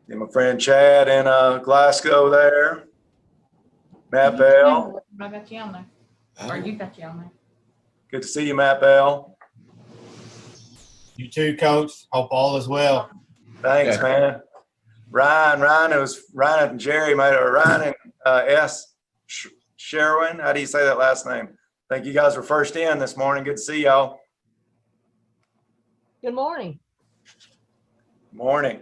And my friend Chad in Glasgow there. Matt Bell. I got you on there. Or you got you on there. Good to see you, Matt Bell. You too, Coach. Hope all is well. Thanks, man. Ryan, it was Ryan and Jerry, mate, or Ryan and S. Sherwin. How do you say that last name? I think you guys were first in this morning. Good to see y'all. Good morning. Morning.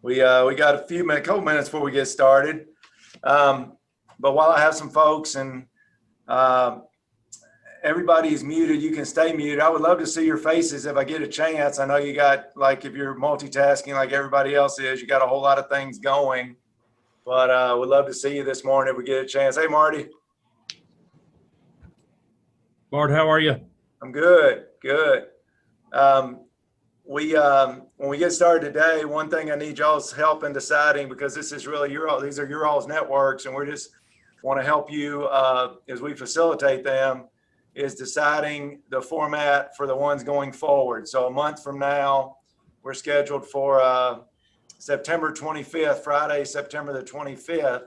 We got a couple minutes before we get started. But while I have some folks and everybody's muted, you can stay muted. I would love to see your faces if I get a chance. I know you got, like, if you're multitasking like everybody else is, you got a whole lot of things going. But would love to see you this morning if we get a chance. Hey, Marty. Bart, how are you? I'm good. Good. When we get started today, one thing I need y'all's help in deciding, because this is really these are your all's networks, and we just want to help you as we facilitate them, is deciding the format for the ones going forward. So a month from now, we're scheduled for September 25th, Friday, September the 25th.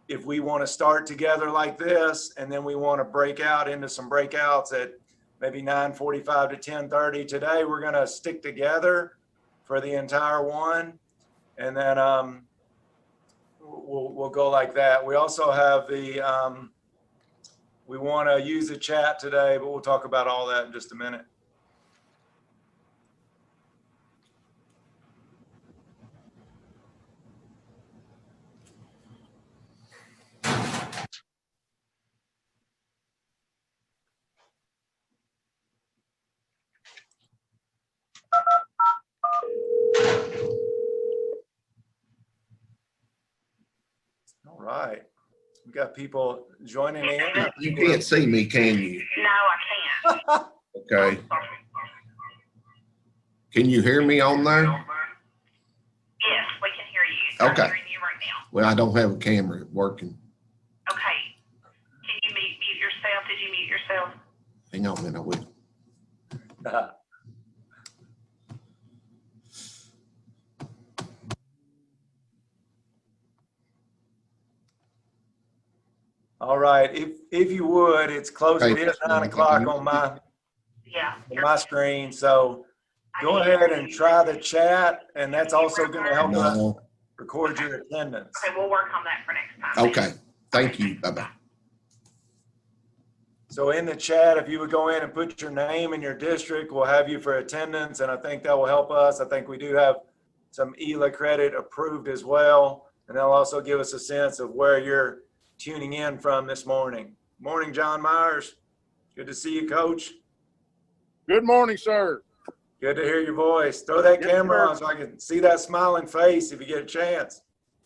If we want to start together like this, and then we want to break out into some breakouts at maybe 9:45 to 10:30. Today, we're going to stick together for the entire one, and then we'll go like that. We also have the, we want to use the chat today, but we'll talk about all that in just a minute. All right, we got people joining in. You can't see me, can you? No, I can't. Okay. Can you hear me on there? Yes, we can hear you. I'm Okay. hearing you right now. Well, I don't have a camera working. Okay. Can you mute yourself? Did you mute yourself? Hang on a minute, I will. All right, if you would, it's close. It is 9 o'clock on my screen. So go ahead and try the chat, and that's also going to help us record your attendance. Okay, we'll work on that for next time. Okay. Thank you. Bye-bye. So in the chat, if you would go in and put your name and your district, we'll have you for attendance, and I think that will help us. I think we do have some ELA credit approved as well, and they'll also give us a sense of where you're tuning in from this morning. Morning, John Myers. Good to see you, Coach. Good morning, sir. Good to hear your voice. Throw that camera on so I can see that smiling face if you get a chance.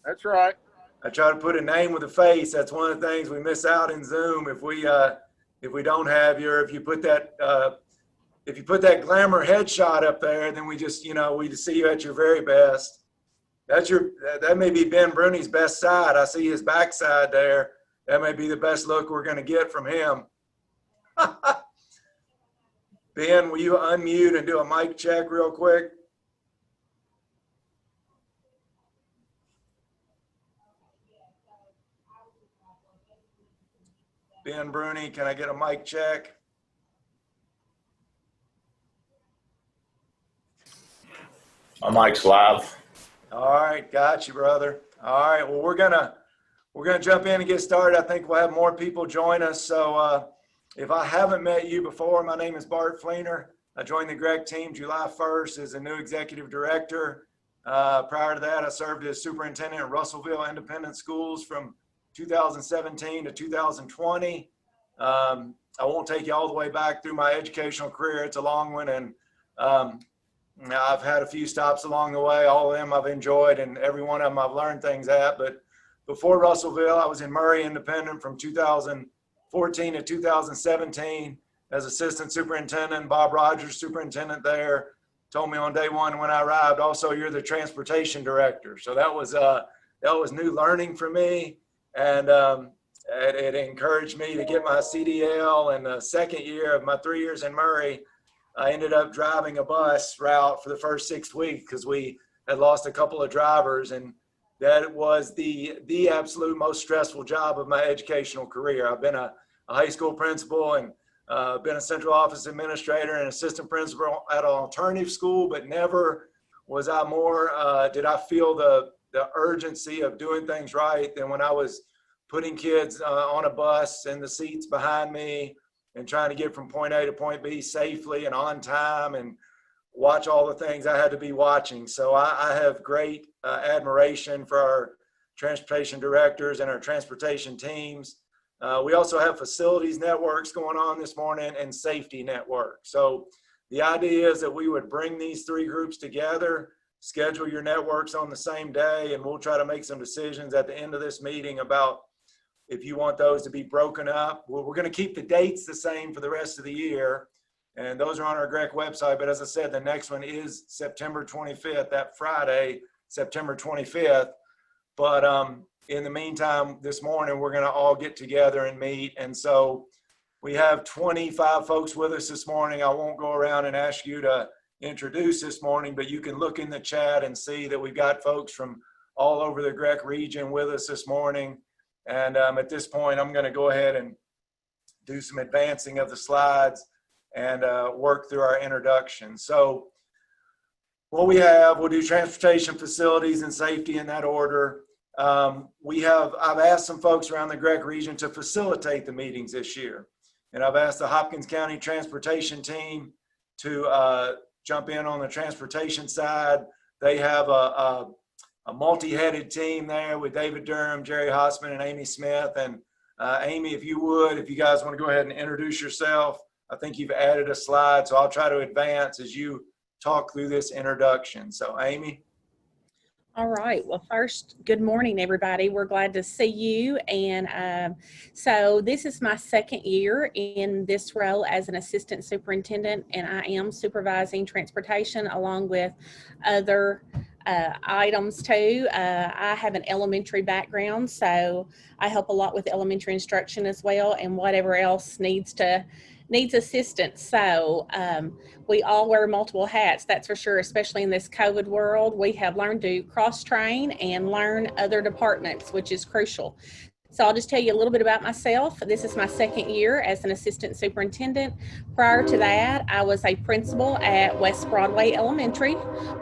That's right. I try to put a name with a face. That's one of the things we miss out in Zoom if we don't have your, if you put that glamour headshot up there, then we just see you at your very best. That may be Ben Bruni's best side. I see his backside there. That may be the best look we're going to get from him. Ben, will you unmute and do a mic check real quick? Ben Bruni, can I get a mic check? My mic's live. All right, got you, brother. All right, well, we're gonna jump in and get started. I think we'll have more people join us. So if I haven't met you before, my name is Bart Fleener. I joined the Greg team July 1st as a new executive director. Prior to that, I served as superintendent at Russellville Independent Schools from 2017 to 2020. I won't take you all the way back through my educational career. It's a long one, and I've had a few stops along the way. All of them I've enjoyed, and every one of them I've learned things at. But before Russellville, I was in Murray Independent from 2014 to 2017 as assistant superintendent. Bob Rogers, superintendent there, told me on day one when I arrived, also, you're the transportation director. So that was new learning for me. And it encouraged me to get my CDL in the second year of my 3 years in Murray. I ended up driving a bus route for the first 6 weeks because we had lost a couple of drivers, and that was the absolute most stressful job of my educational career. I've been a high school principal and been a central office administrator and assistant principal at an alternative school, but never was I more, did I feel the urgency of doing things right than when I was putting kids on a bus in the seats behind me and trying to get from point A to point B safely and on time and watch all the things I had to be watching. So I have great admiration for our transportation directors and our transportation teams. We also have facilities networks going on this morning and safety network. So the idea is that we would bring these three groups together, schedule your networks on the same day, and we'll try to make some decisions at the end of this meeting about if you want those to be broken up. Well, we're going to keep the dates the same for the rest of the year, and those are on our GREC website. But as I said, the next one is September 25th, that Friday, September 25th. But in the meantime, this morning, we're going to all get together and meet. And so we have 25 folks with us this morning. I won't go around and ask you to introduce this morning, but you can look in the chat and see that we've got folks from all over the GREC region with us this morning. And at this point, I'm going to go ahead and do some advancing of the slides and work through our introduction. So what we have, we'll do transportation, facilities, and safety in that order. I've asked some folks around the GREC region to facilitate the meetings this year. And I've asked the Hopkins County transportation team to jump in on the transportation side. They have a multi-headed team there with David Durham, Jerry Hossman, and Amy Smith. And Amy, if you guys want to go ahead and introduce yourself. I think you've added a slide, so I'll try to advance as you talk through this introduction. So Amy. All right. Well, first, good morning, everybody. We're glad to see you. And so this is my second year in this role as an assistant superintendent, and I am supervising transportation along with other items too. I have an elementary background, so I help a lot with elementary instruction as well, and whatever else needs assistance. So we all wear multiple hats, that's for sure, especially in this COVID world. We have learned to cross-train and learn other departments, which is crucial. So I'll just tell you a little bit about myself. This is my second year as an assistant superintendent. Prior to that, I was a principal at West Broadway Elementary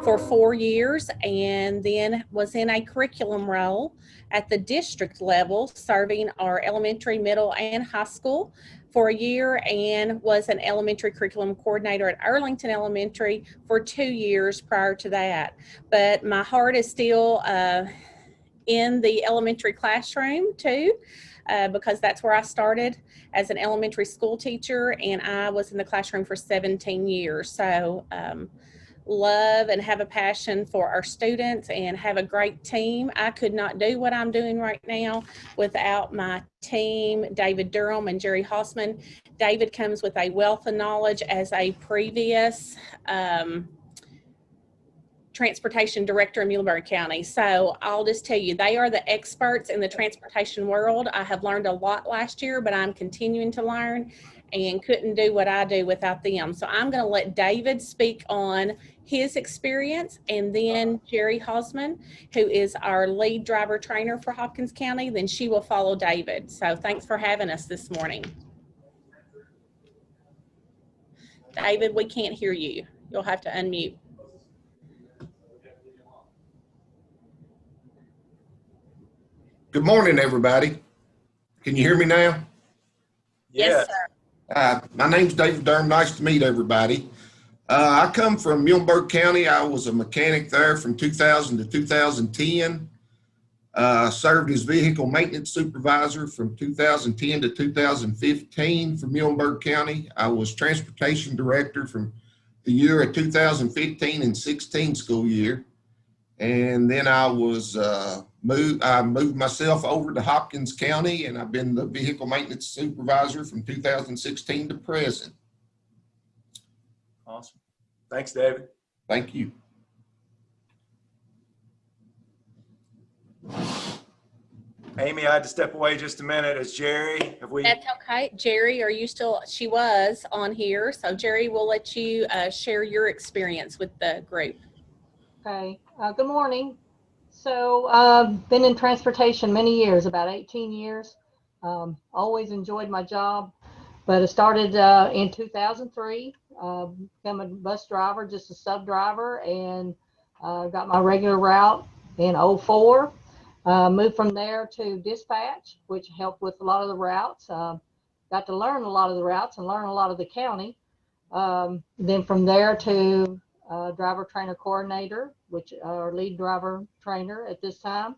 for 4 years, and then was in a curriculum role at the district level, serving our elementary, middle, and high school for a year, and was an elementary curriculum coordinator at Arlington Elementary for 2 years prior to that. But my heart is still in the elementary classroom too, because that's where I started as an elementary school teacher, and I was in the classroom for 17 years. So love and have a passion for our students and have a great team. I could not do what I'm doing right now without my team, David Durham and Jerry Hossman. David comes with a wealth of knowledge as a previous transportation director in Muhlenberg County. So I'll just tell you, they are the experts in the transportation world. I have learned a lot last year, but I'm continuing to learn and couldn't do what I do without them. So I'm going to let David speak on his experience, and then Jerry Hosman, who is our lead driver trainer for Hopkins County, then she will follow David. So thanks for having us this morning. David, we can't hear you. You'll have to unmute. Good morning, everybody. Can you hear me now? Yes, sir. My name's David Durham. Nice to meet everybody. I come from Muhlenberg County. I was a mechanic there from 2000 to 2010. Served as vehicle maintenance supervisor from 2010 to 2015 for Muhlenberg County. I was transportation director from the year of 2015 and 16 school year. And then I was moved myself over to Hopkins County, and I've been the vehicle maintenance supervisor from 2016 to present. Awesome. Thanks, David. Thank you. Amy, I had to step away just a minute. Is Jerry, have we? That's okay. Jerry, are you still, she was on here. So Jerry, we'll let you share your experience with the group. Okay, good morning. So been in transportation many years, about 18 years. Always enjoyed my job, but I started in 2003, became a bus driver, just a sub driver, and got my regular route in '04. Moved from there to dispatch, which helped with a lot of the routes. Got to learn a lot of the routes and learn a lot of the county. Then from there to driver trainer coordinator, which our lead driver trainer at this time.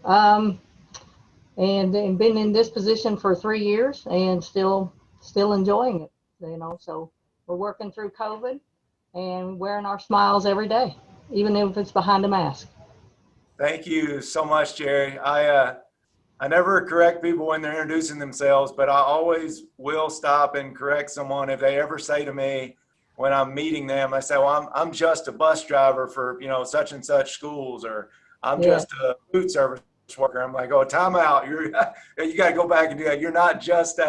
And been in this position for 3 years and still enjoying it, so we're working through COVID and wearing our smiles every day, even if it's behind a mask. Thank you so much, Jerry. I never correct people when they're introducing themselves, but I always will stop and correct someone if they ever say to me when I'm meeting them, I say, well, I'm just a bus driver for, such and such schools, or I'm just a food service worker. I'm like, oh, time out. You got to go back and do that. You're not just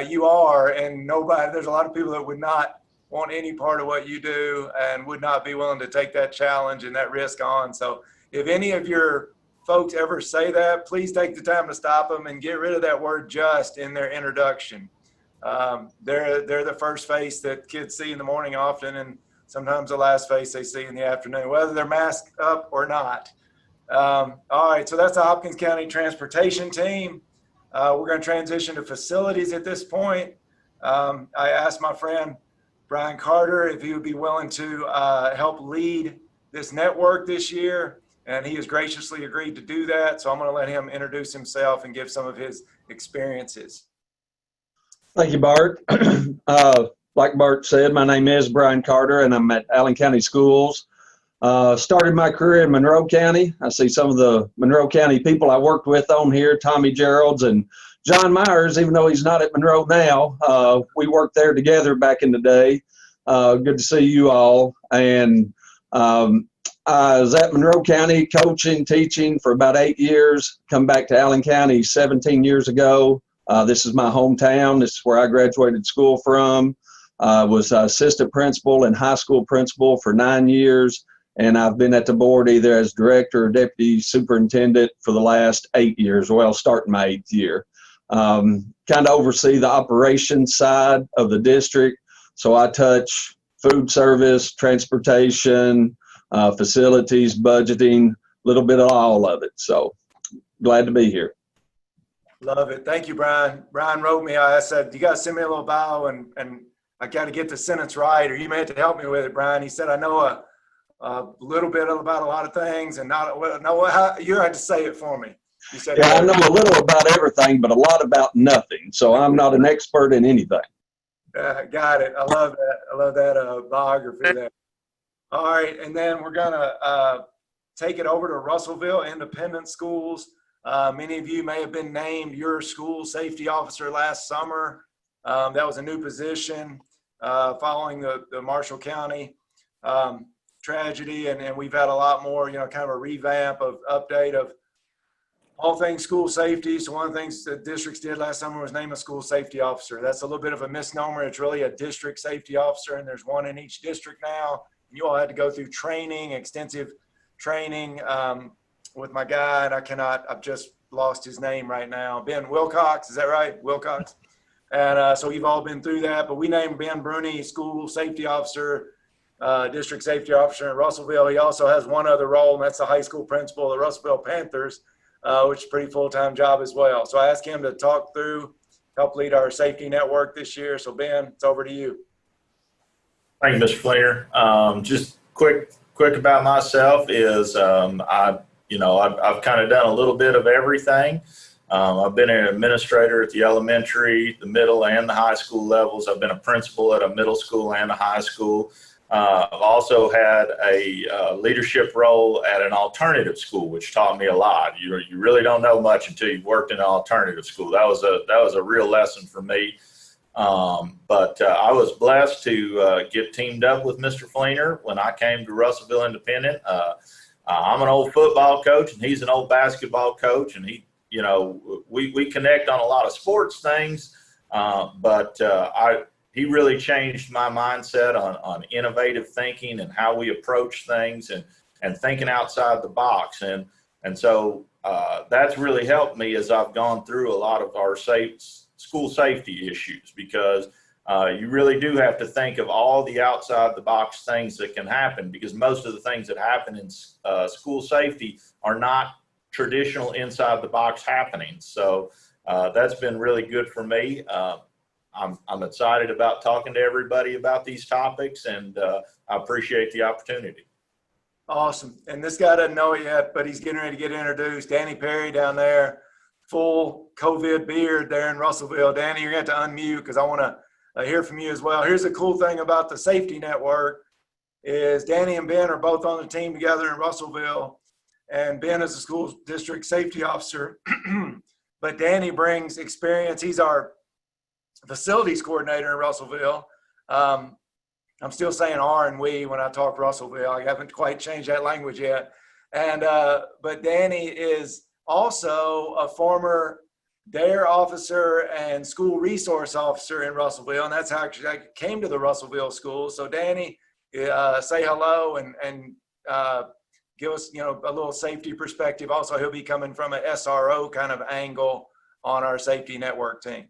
you are, and there's a lot of people that would not want any part of what you do and would not be willing to take that challenge and that risk on. So if any of your folks ever say that, please take the time to stop them and get rid of that word just in their introduction. They're the first face that kids see in the morning often, and sometimes the last face they see in the afternoon, whether they're masked up or not. All right, so that's the Hopkins County Transportation Team. We're going to transition to facilities at this point. I asked my friend Brian Carter if he would be willing to help lead this network this year, and he has graciously agreed to do that. So I'm going to let him introduce himself and give some of his experiences. Thank you, Bart. Like Bart said, my name is Brian Carter, and I'm at Allen County Schools. Started my career in Monroe County. I see some of the Monroe County people I worked with on here, Tommy Geralds and John Myers, even though he's not at Monroe now. We worked there together back in the day. Good to see you all. And I was at Monroe County coaching, teaching for about 8 years, come back to Allen County 17 years ago. This is my hometown. This is where I graduated school from. Was assistant principal and high school principal for 9 years. And I've been at the board either as director or deputy superintendent for the last 8 years, well, starting my 8th year. Kind of oversee the operations side of the district. So I touch food service, transportation, facilities, budgeting, a little bit of all of it. So glad to be here. Love it. Thank you, Brian. Brian wrote me. I said, you got to send me a little bio, and I got to get the sentence right, or you may have to help me with it, Brian. He said, I know a little bit about a lot of things, and you had to say it for me. You said, yeah, I know a little about everything, but a lot about nothing. So I'm not an expert in anything. Got it. I love that. I love that biography there. All right, and then we're gonna take it over to Russellville Independent Schools. Many of you may have been named your school safety officer last summer. That was a new position following the Marshall County tragedy, and we've had a lot more, kind of a revamp of update of all things school safety. So one of the things the districts did last summer was name a school safety officer. That's a little bit of a misnomer. It's really a district safety officer, and there's one in each district now. You all had to go through training, extensive training with my guy, and I've just lost his name right now. Ben Wilcox, is that right? Wilcox. And so we've all been through that, but we named Ben Bruni school safety officer, district safety officer in Russellville. He also has one other role, and that's the high school principal of the Russellville Panthers, which is a pretty full-time job as well. So I asked him to talk through, help lead our safety network this year. So Ben, it's over to you. Thank you, Mr. Fleener. Just quick about myself is I've kind of done a little bit of everything. I've been an administrator at the elementary, the middle, and the high school levels. I've been a principal at a middle school and a high school. I've also had a leadership role at an alternative school, which taught me a lot. You really don't know much until you've worked in an alternative school. That was a real lesson for me. But I was blessed to get teamed up with Mr. Fleener when I came to Russellville Independent. I'm an old football coach, and he's an old basketball coach, and he you know, we connect on a lot of sports things, but he really changed my mindset on innovative thinking and how we approach things and thinking outside the box. And so that's really helped me as I've gone through a lot of our school safety issues, because you really do have to think of all the outside the box things that can happen, because most of the things that happen in school safety are not traditional inside the box happenings. So that's been really good for me. I'm excited about talking to everybody about these topics, and I appreciate the opportunity. Awesome. And this guy doesn't know it yet, but he's getting ready to get introduced. Danny Perry down there, full COVID beard there in Russellville. Danny, you're going to have to unmute because I want to hear from you as well. Here's the cool thing about the safety network is Danny and Ben are both on the team together in Russellville, and Ben is a school district safety officer. But Danny brings experience. He's our facilities coordinator in Russellville. I'm still saying R and we when I talk Russellville. I haven't quite changed that language yet. And but Danny is also a former DARE officer and school resource officer in Russellville, and that's how actually I came to the Russellville school. So Danny, say hello and give us, you know, a little safety perspective. Also, he'll be coming from an SRO kind of angle on our safety network team.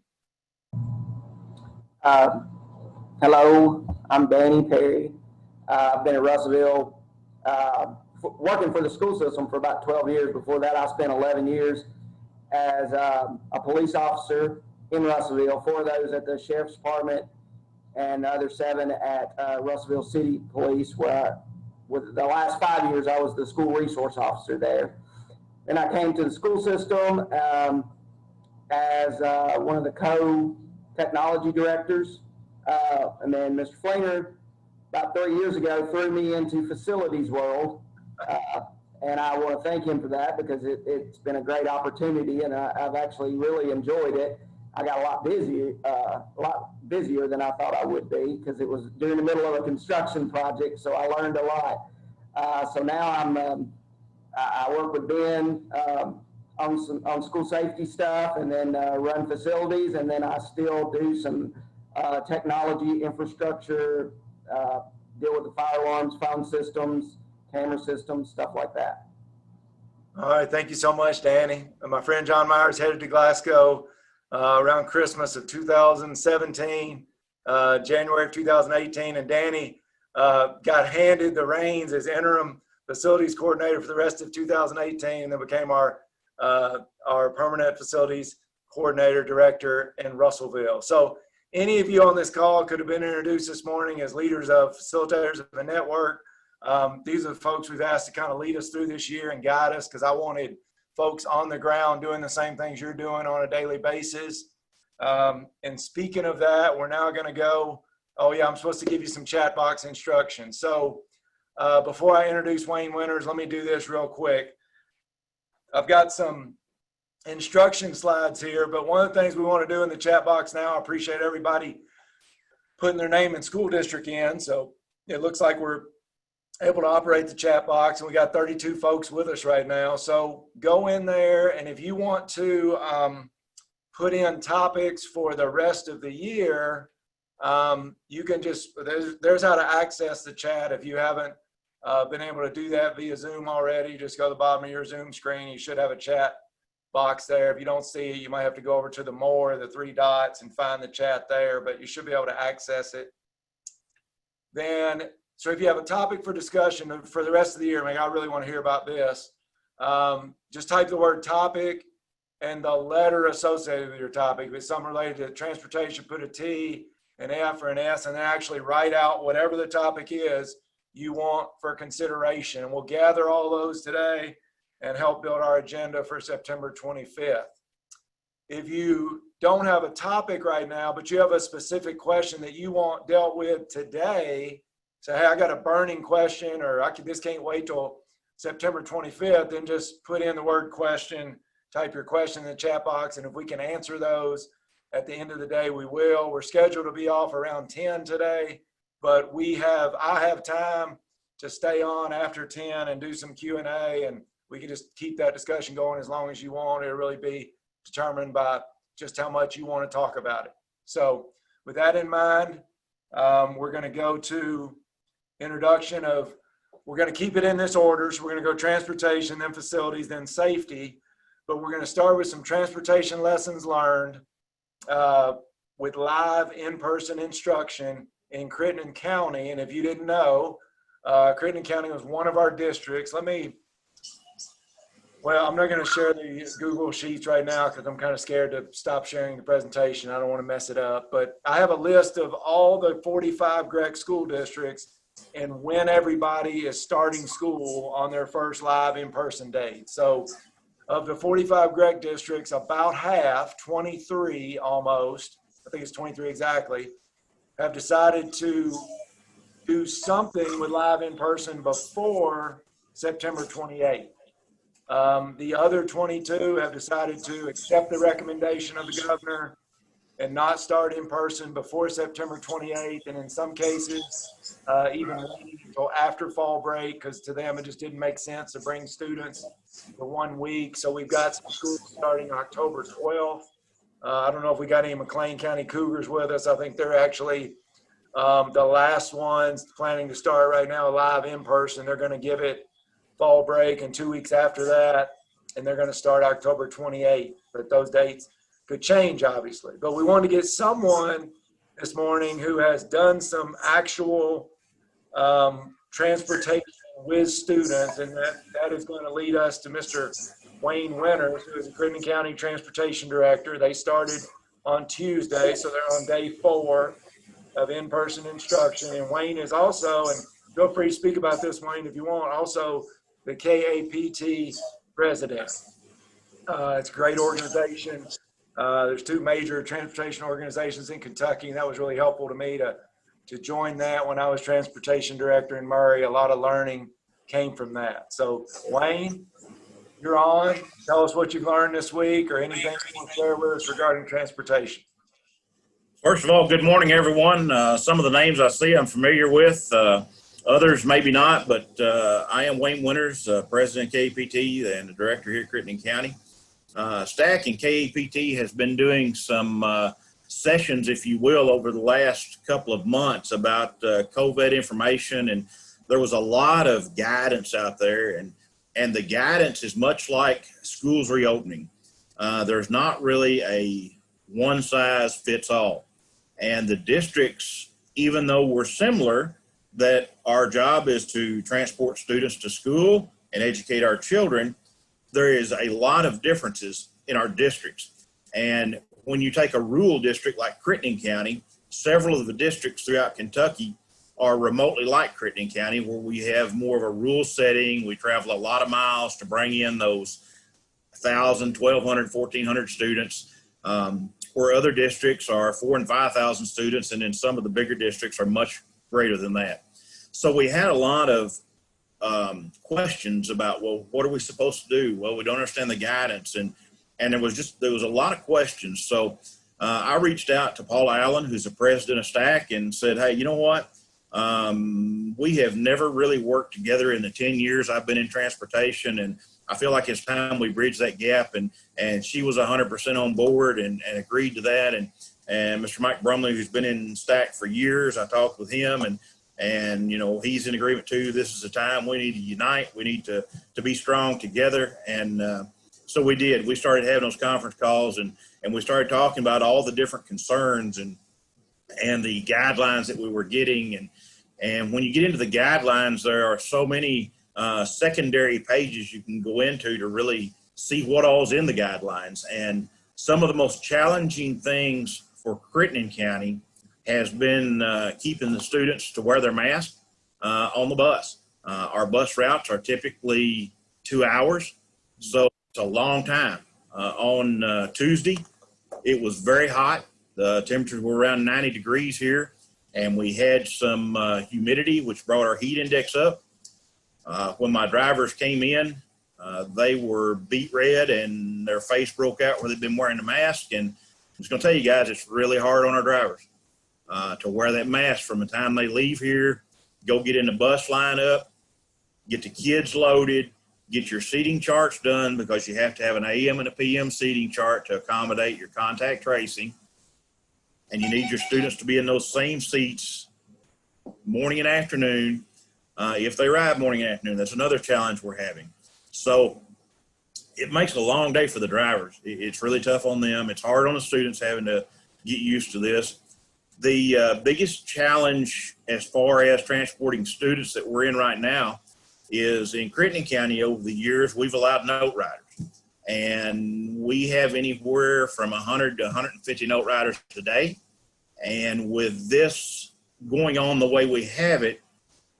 Hello, I'm Danny Perry. I've been at Russellville working for the school system for about 12 years. Before that, I spent 11 years as a police officer in Russellville, 4 of those at the Sheriff's Department and the other 7 at Russellville City Police, where with the last 5 years, I was the school resource officer there. Then I came to the school system as one of the co-technology directors. And then Mr. Flinger, about 3 years ago, threw me into facilities world. And I want to thank him for that, because it's been a great opportunity, and I've actually really enjoyed it. I got a lot busier than I thought I would be, because it was during the middle of a construction project, so I learned a lot. So now I work with Ben on school safety stuff, and then run facilities, and then I still do some technology infrastructure, deal with the fire alarms, phone systems, camera systems, stuff like that. All right, thank you so much, Danny. My friend John Myers headed to Glasgow around Christmas of 2017, January of 2018, and Danny got handed the reins as interim facilities coordinator for the rest of 2018, and then became our permanent facilities coordinator director in Russellville. So any of you on this call could have been introduced this morning as leaders of facilitators of the network. These are the folks we've asked to kind of lead us through this year and guide us, because I wanted folks on the ground doing the same things you're doing on a daily basis. And speaking of that, we're now going to go, oh yeah, I'm supposed to give you some chat box instructions. So before I introduce Wayne Winters, let me do this real quick. I've got some instruction slides here, but one of the things we want to do in the chat box now, I appreciate everybody putting their name and school district in. So it looks like we're able to operate the chat box, and we got 32 folks with us right now. So go in there, and if you want to put in topics for the rest of the year, you can just, there's how to access the chat. If you haven't been able to do that via Zoom already, just go to the bottom of your Zoom screen. You should have a chat box there. If you don't see it, you might have to go over to the 3 dots and find the chat there, but you should be able to access it. Then, so if you have a topic for discussion for the rest of the year, I really want to hear about this, just type the word topic and the letter associated with your topic. If it's something related to transportation, put a T, an F, or an S, and then actually write out whatever the topic is you want for consideration. And we'll gather all those today and help build our agenda for September 25th. If you don't have a topic right now, but you have a specific question that you want dealt with today, say, hey, I got a burning question, or this can't wait till September 25th, then just put in the word question, type your question in the chat box, and if we can answer those at the end of the day, we will. We're scheduled to be off around 10 today, but I have time to stay on after 10 and do some Q&A, and we can just keep that discussion going as long as you want. It'll really be determined by just how much you want to talk about it. So with that in mind, we're going to go to introduction of, we're going to keep it in this order. So we're going to go transportation, then facilities, then safety. But we're going to start with some transportation lessons learned with live in-person instruction in Crittenden County. And if you didn't know, Crittenden County was one of our districts. Well, I'm not going to share the Google Sheets right now because I'm kind of scared to stop sharing the presentation. I don't want to mess it up. But I have a list of all the 45 GREC school districts and when everybody is starting school on their first live in-person date. So of the 45 GREC districts, about half, 23 almost, I think it's 23 exactly, have decided to do something with live in-person before September 28th. The other 22 have decided to accept the recommendation of the governor and not start in person before September 28th. And in some cases, even waiting until after fall break, because to them, it just didn't make sense to bring students for 1 week. So we've got some schools starting October 12th. I don't know if we got any McLean County Cougars with us. I think they're actually the last ones planning to start right now live in person. They're going to give it fall break and 2 weeks after that, and they're going to start October 28th. But those dates could change, obviously. But we wanted to get someone this morning who has done some actual transportation with students, and that is going to lead us to Mr. Wayne Winters, who is the Crittenden County Transportation Director. They started on Tuesday, so they're on day 4 of in-person instruction. And Wayne is also, and feel free to speak about this, Wayne, if you want, also the KAPT president. It's a great organization. There's 2 major transportation organizations in Kentucky, and that was really helpful to me to join that when I was transportation director in Murray. A lot of learning came from that. So Wayne, you're on. Tell us what you've learned this week or anything you want to share with us regarding transportation. First of all, good morning, everyone. Some of the names I see I'm familiar with. Others maybe not, but I am Wayne Winters, President of KAPT and the Director here at Crittenden County. STAC and KAPT has been doing some sessions, if you will, over the last couple of months about COVID information, and there was a lot of guidance out there, and the guidance is much like schools reopening. There's not really a one-size-fits-all, and the districts, even though we're similar, that our job is to transport students to school and educate our children, there is a lot of differences in our districts. And when you take a rural district like Crittenden County, several of the districts throughout Kentucky are remotely like Crittenden County, where we have more of a rural setting. We travel a lot of miles to bring in those 1,000, 1,200, 1,400 students, where other districts are 4,000 and 5,000 students, and then some of the bigger districts are much greater than that. So we had a lot of questions about, well, what are we supposed to do? Well, we don't understand the guidance, and there was a lot of questions. So I reached out to Paul Allen, who's the president of STAC, and said, hey, you know what? We have never really worked together in the 10 years I've been in transportation, and I feel like it's time we bridge that gap. And she was 100% on board and agreed to that. And Mr. Mike Brumley, who's been in STAC for years, I talked with him, and you know, he's in agreement too. This is a time we need to unite. We need to be strong together. And so we did. We started having those conference calls, and we started talking about all the different concerns and the guidelines that we were getting. And when you get into the guidelines, there are so many secondary pages you can go into to really see what all's in the guidelines. And some of the most challenging things for Crittenden County has been keeping the students to wear their mask on the bus. Our bus routes are typically 2 hours, so it's a long time. On Tuesday, it was very hot. The temperatures were around 90 degrees here, and we had some humidity, which brought our heat index up. When my drivers came in, they were beet red and their face broke out where they'd been wearing the mask. And I'm just gonna tell you guys, it's really hard on our drivers to wear that mask from the time they leave here, go get in the bus lineup, get the kids loaded, get your seating charts done because you have to have an AM and a PM seating chart to accommodate your contact tracing. And you need your students to be in those same seats morning and afternoon. If they ride morning and afternoon, that's another challenge we're having. So it makes it a long day for the drivers. It's really tough on them. It's hard on the students having to get used to this. The biggest challenge as far as transporting students that we're in right now is in Crittenden County. Over the years, we've allowed note riders, and we have anywhere from 100 to 150 note riders today. And with this going on the way we have it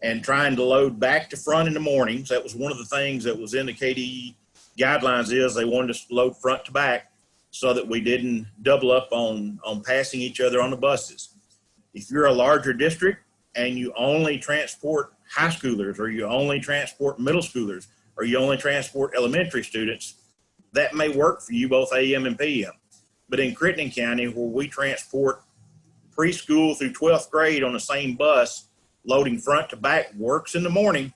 and trying to load back to front in the mornings, that was one of the things that was in the KDE guidelines, is they wanted us to load front to back so that we didn't double up on passing each other on the buses. If you're a larger district and you only transport high schoolers, or you only transport middle schoolers, or you only transport elementary students, that may work for you both AM and PM. But in Crittenden County, where we transport preschool through 12th grade on the same bus, loading front to back works in the morning,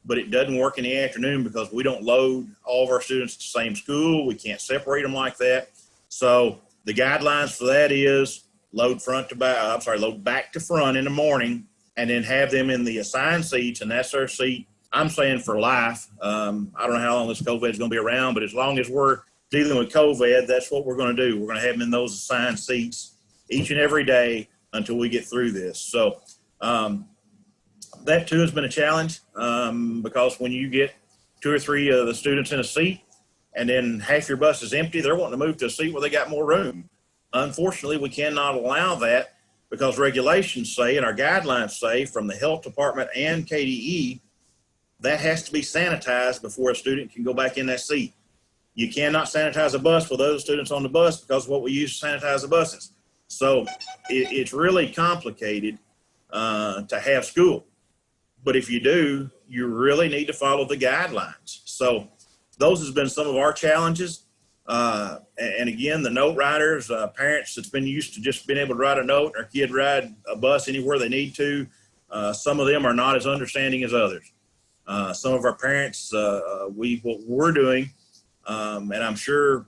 but it doesn't work in the afternoon because we don't load all of our students at the same school. We can't separate them like that. So the guidelines for that is load back to front in the morning, and then have them in the assigned seats, and that's their seat, I'm saying, for life. I don't know how long this COVID is going to be around, but as long as we're dealing with COVID, that's what we're going to do. We're going to have them in those assigned seats each and every day until we get through this. So that too has been a challenge, because when you get 2 or 3 of the students in a seat and then half your bus is empty, they're wanting to move to a seat where they got more room. Unfortunately, we cannot allow that because regulations say, and our guidelines say, from the health department and KDE, that has to be sanitized before a student can go back in that seat. You cannot sanitize a bus with other students on the bus because of what we use to sanitize the buses. So it's really complicated to have school. But if you do, you really need to follow the guidelines. So those has been some of our challenges. And again, the note riders, parents that's been used to just being able to ride a note, or kid ride a bus anywhere they need to. Some of them are not as understanding as others. Some of our parents, what we're doing, and I'm sure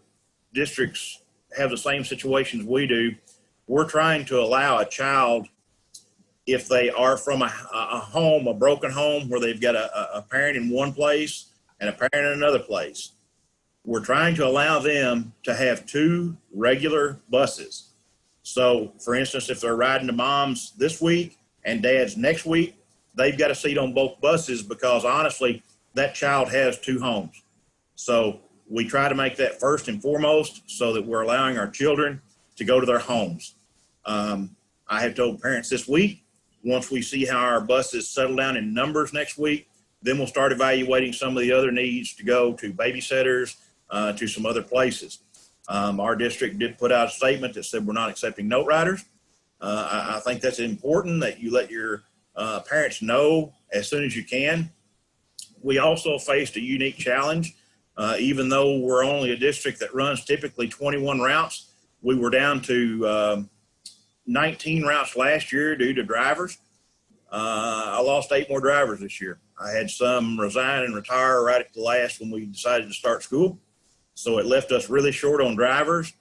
districts have the same situations we do. We're trying to allow a child, if they are from a broken home where they've got a parent in one place and a parent in another place, we're trying to allow them to have 2 regular buses. So for instance, if they're riding to mom's this week and dad's next week, they've got a seat on both buses, because honestly, that child has 2 homes. So we try to make that first and foremost, so that we're allowing our children to go to their homes. I have told parents this week, once we see how our buses settle down in numbers next week, then we'll start evaluating some of the other needs to go to babysitters, to some other places. Our district did put out a statement that said we're not accepting note riders. I think that's important that you let your parents know as soon as you can. We also faced a unique challenge. Even though we're only a district that runs typically 21 routes, we were down to 19 routes last year due to drivers. I lost 8 more drivers this year. I had some resign and retire right at the last when we decided to start school. So it left us really short on drivers.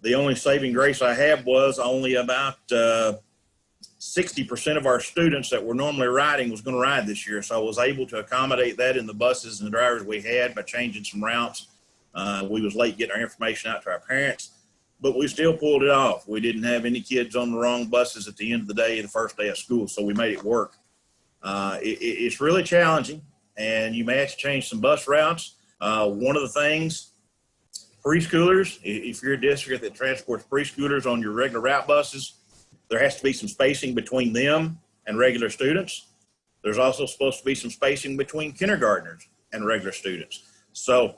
The only saving grace I had was only about 60% of our students that were normally riding was going to ride this year. So I was able to accommodate that in the buses and the drivers we had by changing some routes. We was late getting our information out to our parents, but we still pulled it off. We didn't have any kids on the wrong buses at the end of the day, the first day of school, so we made it work. It's really challenging, and you may have to change some bus routes. One of the things, preschoolers, if you're a district that transports preschoolers on your regular route buses, there has to be some spacing between them and regular students. There's also supposed to be some spacing between kindergartners and regular students. So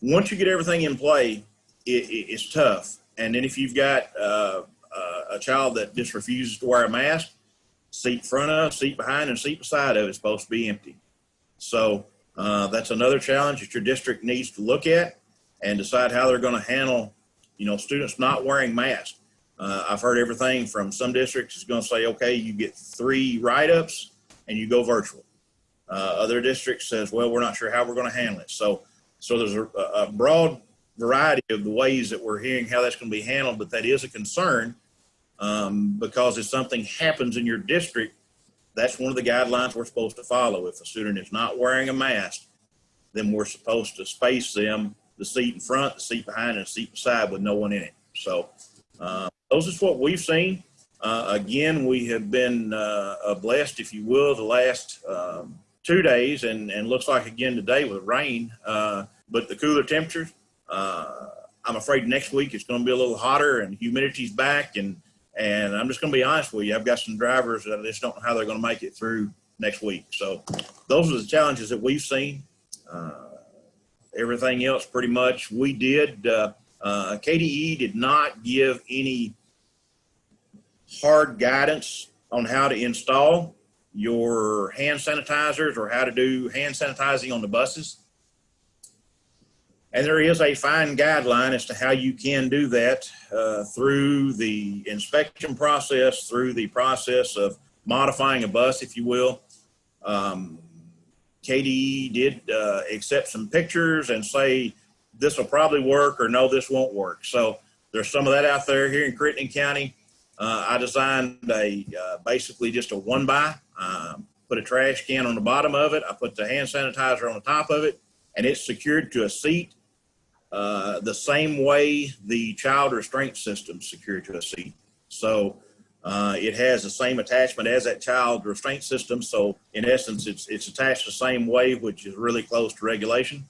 once you get everything in play, it's tough. And then if you've got a child that just refuses to wear a mask, seat front of, seat behind, and seat beside of is supposed to be empty. So that's another challenge that your district needs to look at and decide how they're going to handle, students not wearing masks. I've heard everything from some districts is going to say, okay, you get 3 write-ups and you go virtual. Other districts says, well, we're not sure how we're going to handle it. So there's a broad variety of the ways that we're hearing how that's going to be handled, but that is a concern because if something happens in your district, that's one of the guidelines we're supposed to follow. If a student is not wearing a mask, then we're supposed to space them, the seat in front, the seat behind, and the seat beside with no one in it. So those is what we've seen. Again, we have been blessed, if you will, the last 2 days, and looks like again today with rain, but the cooler temperatures. I'm afraid next week it's going to be a little hotter and humidity's back, and I'm just going to be honest with you. I've got some drivers that I just don't know how they're going to make it through next week. So those are the challenges that we've seen. Everything else pretty much we did. KDE did not give any hard guidance on how to install your hand sanitizers or how to do hand sanitizing on the buses. And there is a fine guideline as to how you can do that through the inspection process, through the process of modifying a bus, if you will. KDE did accept some pictures and say, this will probably work, or no, this won't work. So there's some of that out there. Here in Crittenden County, I designed basically just a 1-by, put a trash can on the bottom of it. I put the hand sanitizer on the top of it, and it's secured to a seat the same way the child restraint system is secured to a seat. So it has the same attachment as that child restraint system. So in essence, it's attached the same way, which is really close to regulation.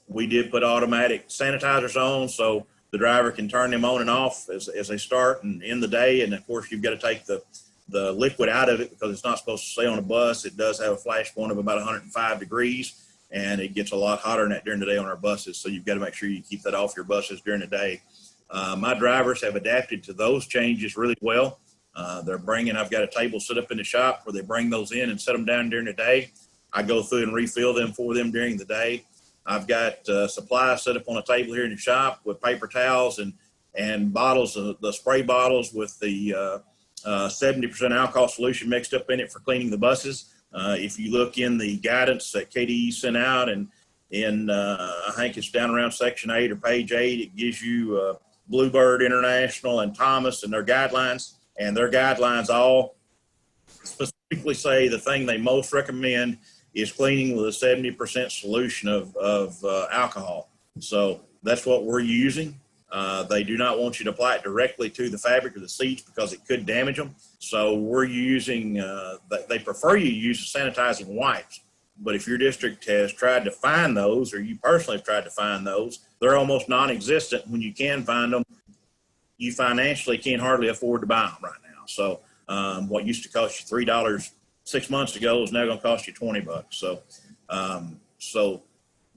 We did put automatic sanitizers on, so the driver can turn them on and off as they start and end the day. And of course, you've got to take the liquid out of it because it's not supposed to stay on a bus. It does have a flash point of about 105 degrees, and it gets a lot hotter than that during the day on our buses. So you've got to make sure you keep that off your buses during the day. My drivers have adapted to those changes really well. I've got a table set up in the shop where they bring those in and set them down during the day. I go through and refill them for them during the day. I've got supplies set up on a table here in the shop with paper towels and bottles, the spray bottles with the 70% alcohol solution mixed up in it for cleaning the buses. If you look in the guidance that KDE sent out, and I think it's down around section 8 or page 8, it gives you Bluebird International and Thomas and their guidelines. And their guidelines all specifically say the thing they most recommend is cleaning with a 70% solution of alcohol. So that's what we're using. They do not want you to apply it directly to the fabric of the seats because it could damage them. So we're using, they prefer you use sanitizing wipes. But if your district has tried to find those, or you personally have tried to find those, they're almost non-existent. When you can find them, you financially can't hardly afford to buy them right now. So what used to cost you $3 6 months ago is now going to cost you $20. So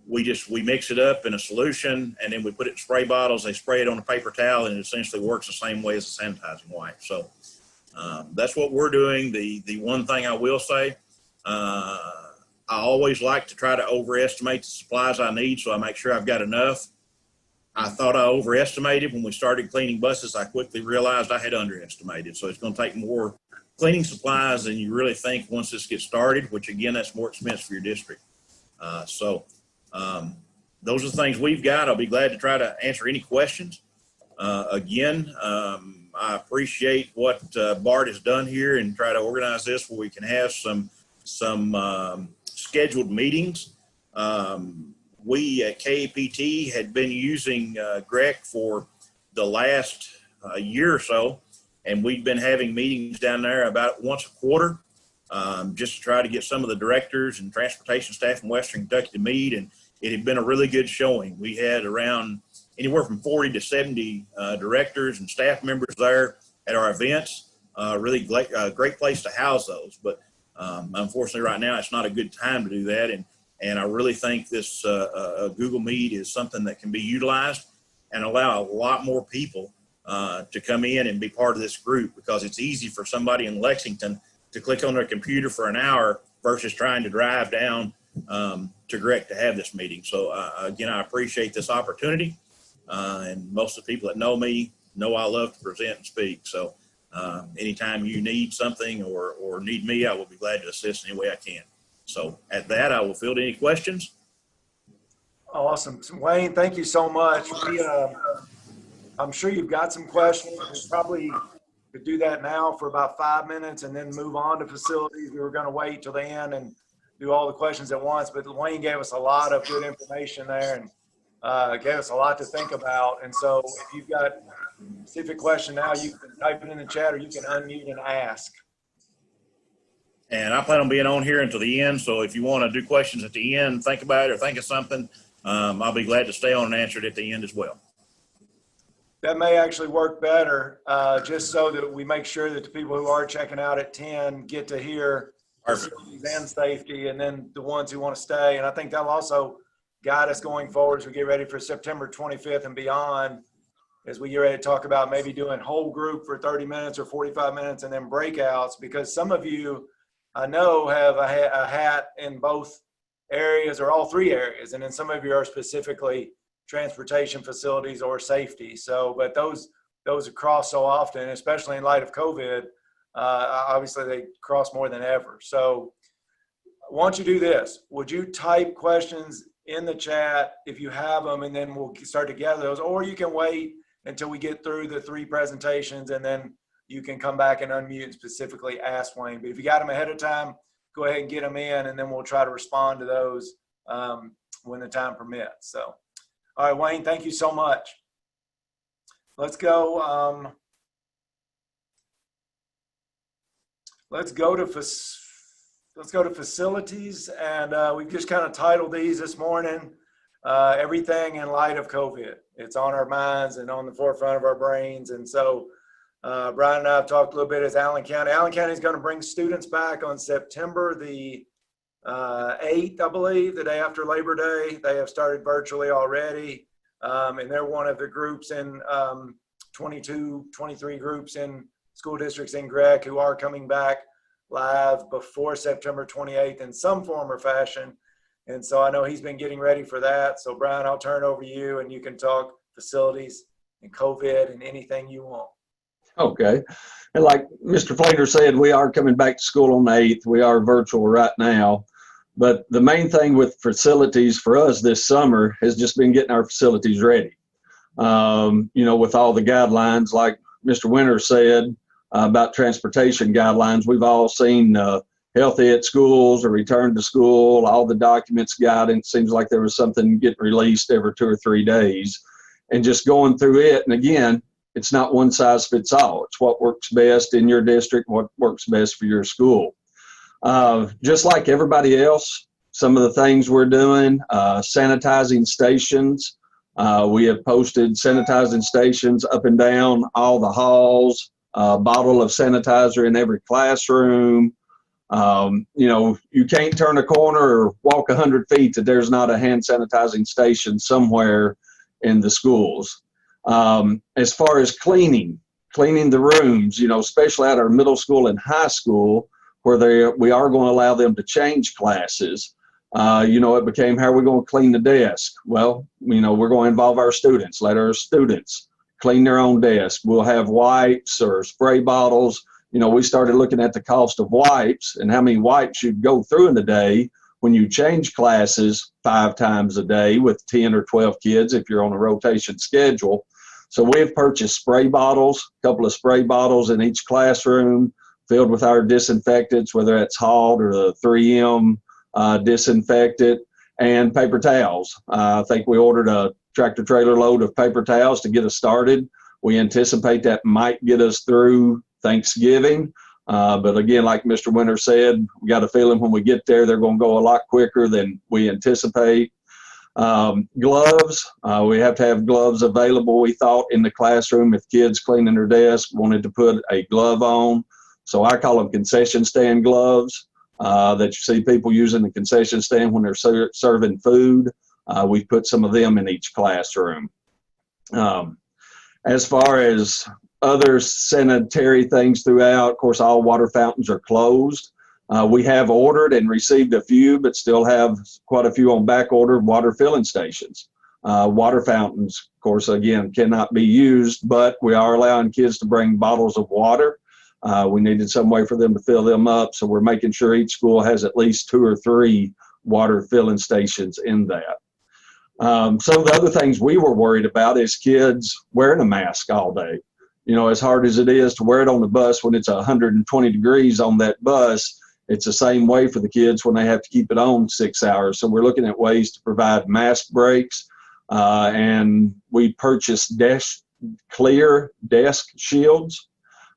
we mix it up in a solution, and then we put it in spray bottles. They spray it on a paper towel, and it essentially works the same way as a sanitizing wipe. So that's what we're doing. The one thing I will say, I always like to try to overestimate the supplies I need, so I make sure I've got enough. I thought I overestimated when we started cleaning buses. I quickly realized I had underestimated. So it's going to take more cleaning supplies than you really think once this gets started, which again, that's more expensive for your district. Those are the things we've got. I'll be glad to try to answer any questions. I appreciate what Bart has done here and try to organize this where we can have some scheduled meetings. We at KAPT had been using GREC for the last year or so, and we've been having meetings down there about once a quarter, just to try to get some of the directors and transportation staff from Western Kentucky to meet, and it had been a really good showing. We had around anywhere from 40 to 70 directors and staff members there at our events. Really great place to house those, but unfortunately right now it's not a good time to do that, and I really think this Google Meet is something that can be utilized and allow a lot more people to come in and be part of this group, because it's easy for somebody in Lexington to click on their computer for an hour versus trying to drive down to GREC to have this meeting. So again, I appreciate this opportunity, and most of the people that know me know I love to present and speak. So Anytime you need something or need me, I will be glad to assist any way I can. So at that, I will field any questions. Awesome. So, Wayne, thank you so much. I'm sure you've got some questions. We probably could do that now for about 5 minutes and then move on to facilities. We were going to wait till the end and do all the questions at once, but Wayne gave us a lot of good information there and gave us a lot to think about. And so if you've got a specific question now, you can type it in the chat or you can unmute and ask. And I plan on being on here until the end. So if you want to do questions at the end, think about it or think of something, I'll be glad to stay on and answer it at the end as well. That may actually work better, just so that we make sure that the people who are checking out at 10 get to hear facilities and safety, and then the ones who want to stay. And I think that'll also guide us going forward as we get ready for September 25th and beyond, as we get ready to talk about maybe doing whole group for 30 minutes or 45 minutes and then breakouts, because some of you I know have a hat in both areas or all three areas. And then some of you are specifically transportation facilities or safety. So, but those cross so often, especially in light of COVID, obviously they cross more than ever. So once you do this, would you type questions in the chat if you have them, and then we'll start to gather those, or you can wait until we get through the 3 presentations and then you can come back and unmute and specifically ask Wayne. But if you got them ahead of time, go ahead and get them in, and then we'll try to respond to those when the time permits. So, all right, Wayne, thank you so much. Let's go. Let's go to facilities, and we've just kind of titled these this morning, everything in light of COVID. It's on our minds and on the forefront of our brains. And so Brian and I have talked a little bit as Allen County. Allen County is going to bring students back on September the 8th, I believe, the day after Labor Day. They have started virtually already, and they're one of the groups in 22, 23 groups in school districts in Greg who are coming back live before September 28th in some form or fashion. And so I know he's been getting ready for that. So Brian, I'll turn it over to you, and you can talk facilities and COVID and anything you want. Okay. And like Mr. Fleener said, we are coming back to school on the 8th. We are virtual right now. But the main thing with facilities for us this summer has just been getting our facilities ready. You know, with all the guidelines, like Mr. Winter said about transportation guidelines, we've all seen healthy at schools or return to school, all the documents, guidance. Seems like there was something getting released every 2 or 3 days, and just going through it. And again, it's not one size fits all. It's what works best in your district, what works best for your school. Just like everybody else, some of the things we're doing, sanitizing stations. We have posted sanitizing stations up and down all the halls, a bottle of sanitizer in every classroom. You know, you can't turn a corner or walk 100 feet that there's not a hand sanitizing station somewhere in the schools. As far as cleaning the rooms, you know, especially at our middle school and high school, where we are going to allow them to change classes. You know, it became, how are we going to clean the desk? Well, you know, we're going to involve our students, let our students clean their own desk. We'll have wipes or spray bottles. You know, we started looking at the cost of wipes and how many wipes you'd go through in the day when you change classes 5 times a day with 10 or 12 kids if you're on a rotation schedule. So we've purchased spray bottles, a couple of spray bottles in each classroom filled with our disinfectants, whether it's Halt or the 3M disinfectant, and paper towels. I think we ordered a tractor trailer load of paper towels to get us started. We anticipate that might get us through Thanksgiving. But again, like Mr. Winter said, we got a feeling when we get there, they're going to go a lot quicker than we anticipate. Gloves, we have to have gloves available, we thought, in the classroom if kids cleaning their desk wanted to put a glove on. So I call them concession stand gloves that you see people using the concession stand when they're serving food. We've put some of them in each classroom. As far as other sanitary things throughout, of course, all water fountains are closed. We have ordered and received a few, but still have quite a few on back order, water filling stations. Water fountains, of course, again, cannot be used, but we are allowing kids to bring bottles of water. We needed some way for them to fill them up. So we're making sure each school has at least 2 or 3 water filling stations in that. Some of the other things we were worried about is kids wearing a mask all day. You know, as hard as it is to wear it on the bus when it's 120 degrees on that bus, it's the same way for the kids when they have to keep it on 6 hours. So we're looking at ways to provide mask breaks, and we purchased clear desk shields.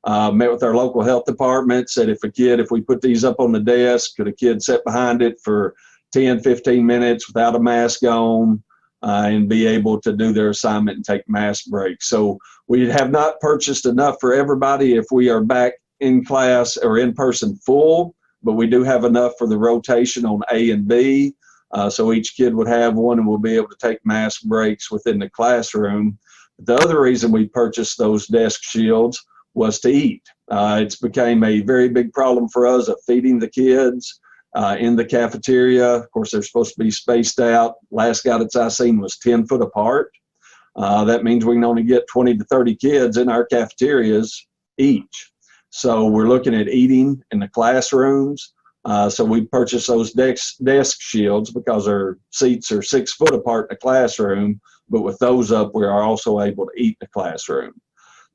Met with our local health department, said if we put these up on the desk, could a kid sit behind it for 10, 15 minutes without a mask on and be able to do their assignment and take mask breaks. So we have not purchased enough for everybody if we are back in class or in person full, but we do have enough for the rotation on A and B. So each kid would have one and we'll be able to take mask breaks within the classroom. The other reason we purchased those desk shields was to eat. It's became a very big problem for us of feeding the kids in the cafeteria. Of course, they're supposed to be spaced out. Last guidance I seen was 10 foot apart. That means we can only get 20 to 30 kids in our cafeterias each. So we're looking at eating in the classrooms. So we purchased those desk shields because our seats are 6 foot apart in the classroom, but with those up, we are also able to eat in the classroom.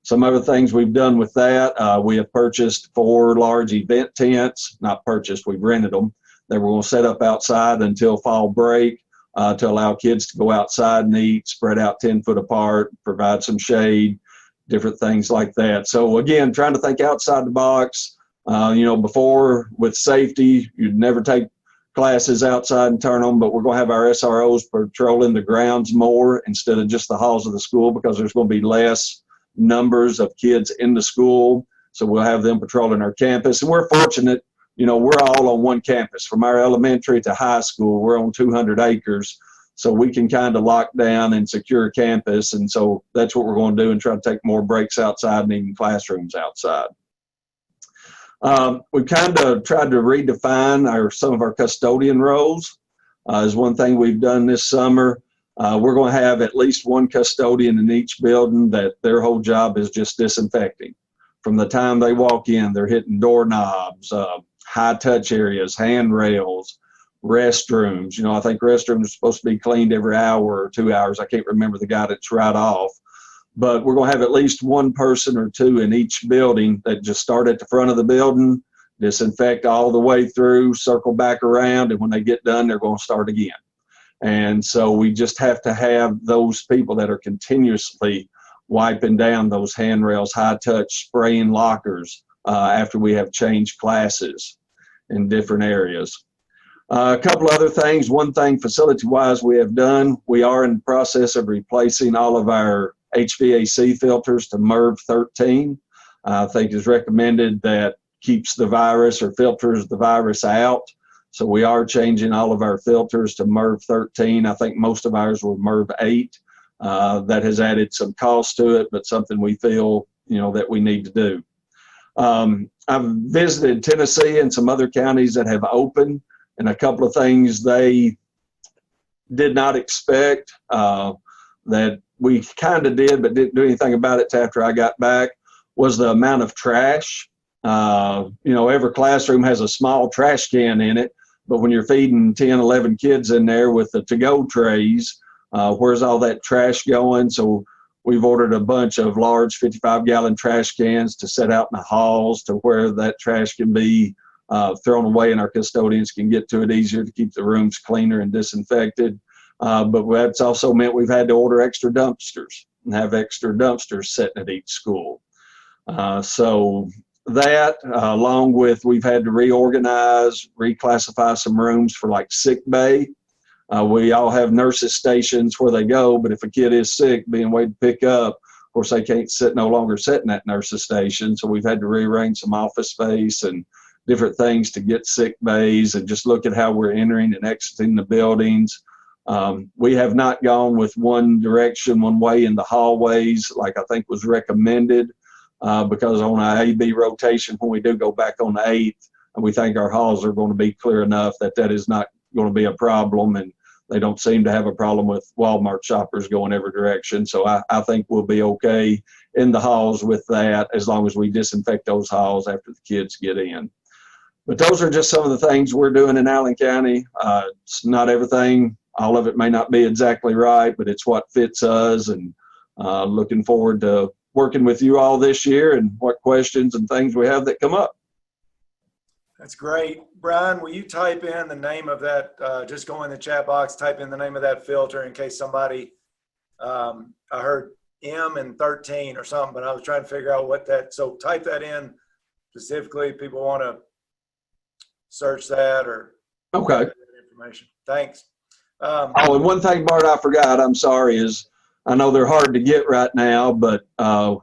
Some other things we've done with that, we have purchased 4 large event tents, not purchased, we've rented them. They were going to set up outside until fall break to allow kids to go outside and eat, spread out 10 foot apart, provide some shade, different things like that. So again, trying to think outside the box. You know, before with safety, you'd never take classes outside and turn them, but we're going to have our SROs patrolling the grounds more instead of just the halls of the school because there's going to be less numbers of kids in the school. So we'll have them patrolling our campus. And we're fortunate, you know, we're all on one campus from our elementary to high school. We're on 200 acres. So we can kind of lock down and secure campus. And so that's what we're going to do and try to take more breaks outside and even classrooms outside. We kind of tried to redefine some of our custodian roles is one thing we've done this summer. We're going to have at least one custodian in each building that their whole job is just disinfecting. From the time they walk in, they're hitting doorknobs, high touch areas, handrails, restrooms. You know, I think restrooms are supposed to be cleaned every hour or 2 hours. I can't remember the guidance right off. But we're going to have at least one person or 2 in each building that just start at the front of the building, disinfect all the way through, circle back around, and when they get done, they're going to start again. And so we just have to have those people that are continuously wiping down those handrails, high touch, spraying lockers after we have changed classes in different areas. A couple other things. One thing facility-wise we have done, we are in the process of replacing all of our HVAC filters to MERV 13. I think is recommended that keeps the virus or filters the virus out. So we are changing all of our filters to MERV 13. I think most of ours were MERV 8. That has added some cost to it, but something we feel, you know, that we need to do. I've visited Tennessee and some other counties that have opened, and a couple of things they did not expect that we kind of did, but didn't do anything about it after I got back, was the amount of trash. You know, every classroom has a small trash can in it, but when you're feeding 10, 11 kids in there with the to-go trays, where's all that trash going? So we've ordered a bunch of large 55-gallon trash cans to set out in the halls to where that trash can be thrown away and our custodians can get to it easier to keep the rooms cleaner and disinfected. But that's also meant we've had to order extra dumpsters and have extra dumpsters sitting at each school. So that, along with we've had to reorganize, reclassify some rooms for like sick bay. We all have nurses stations where they go, but if a kid is sick, being waited to pick up, of course they can't no longer sit in that nurses station. So we've had to rearrange some office space and different things to get sick bays and just look at how we're entering and exiting the buildings. We have not gone with one direction, one way in the hallways like I think was recommended because on our A-B rotation, when we do go back on the 8th, we think our halls are going to be clear enough that that is not going to be a problem. And they don't seem to have a problem with Walmart shoppers going every direction. So I think we'll be okay in the halls with that as long as we disinfect those halls after the kids get in. But those are just some of the things we're doing in Allen County. It's not everything. All of it may not be exactly right, but it's what fits us, and looking forward to working with you all this year and what questions and things we have that come up. That's great. Brian, will you type in the name of that, just go in the chat box, type in the name of that filter in case somebody, I heard M and 13 or something, but I was trying to figure out what that, so type that in specifically if people want to search that or Okay. information. Thanks. Oh, and one thing, Bart, I forgot, I'm sorry, is I know they're hard to get right now, but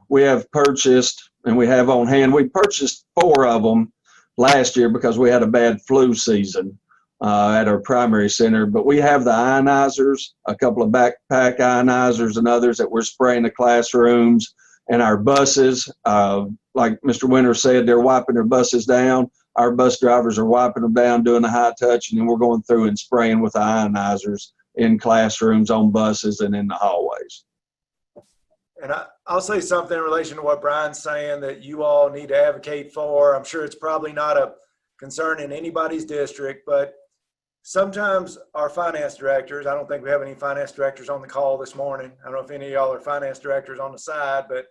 we have purchased and we have on hand, we purchased 4 of them last year because we had a bad flu season at our primary center. But we have the ionizers, a couple of backpack ionizers and others that we're spraying the classrooms and our buses. Like Mr. Winter said, they're wiping their buses down. Our bus drivers are wiping them down, doing the high touch, and then we're going through and spraying with the ionizers in classrooms, on buses, and in the hallways. And I'll say something in relation to what Brian's saying that you all need to advocate for. I'm sure it's probably not a concern in anybody's district, but sometimes our finance directors, I don't think we have any finance directors on the call this morning. I don't know if any of y'all are finance directors on the side, but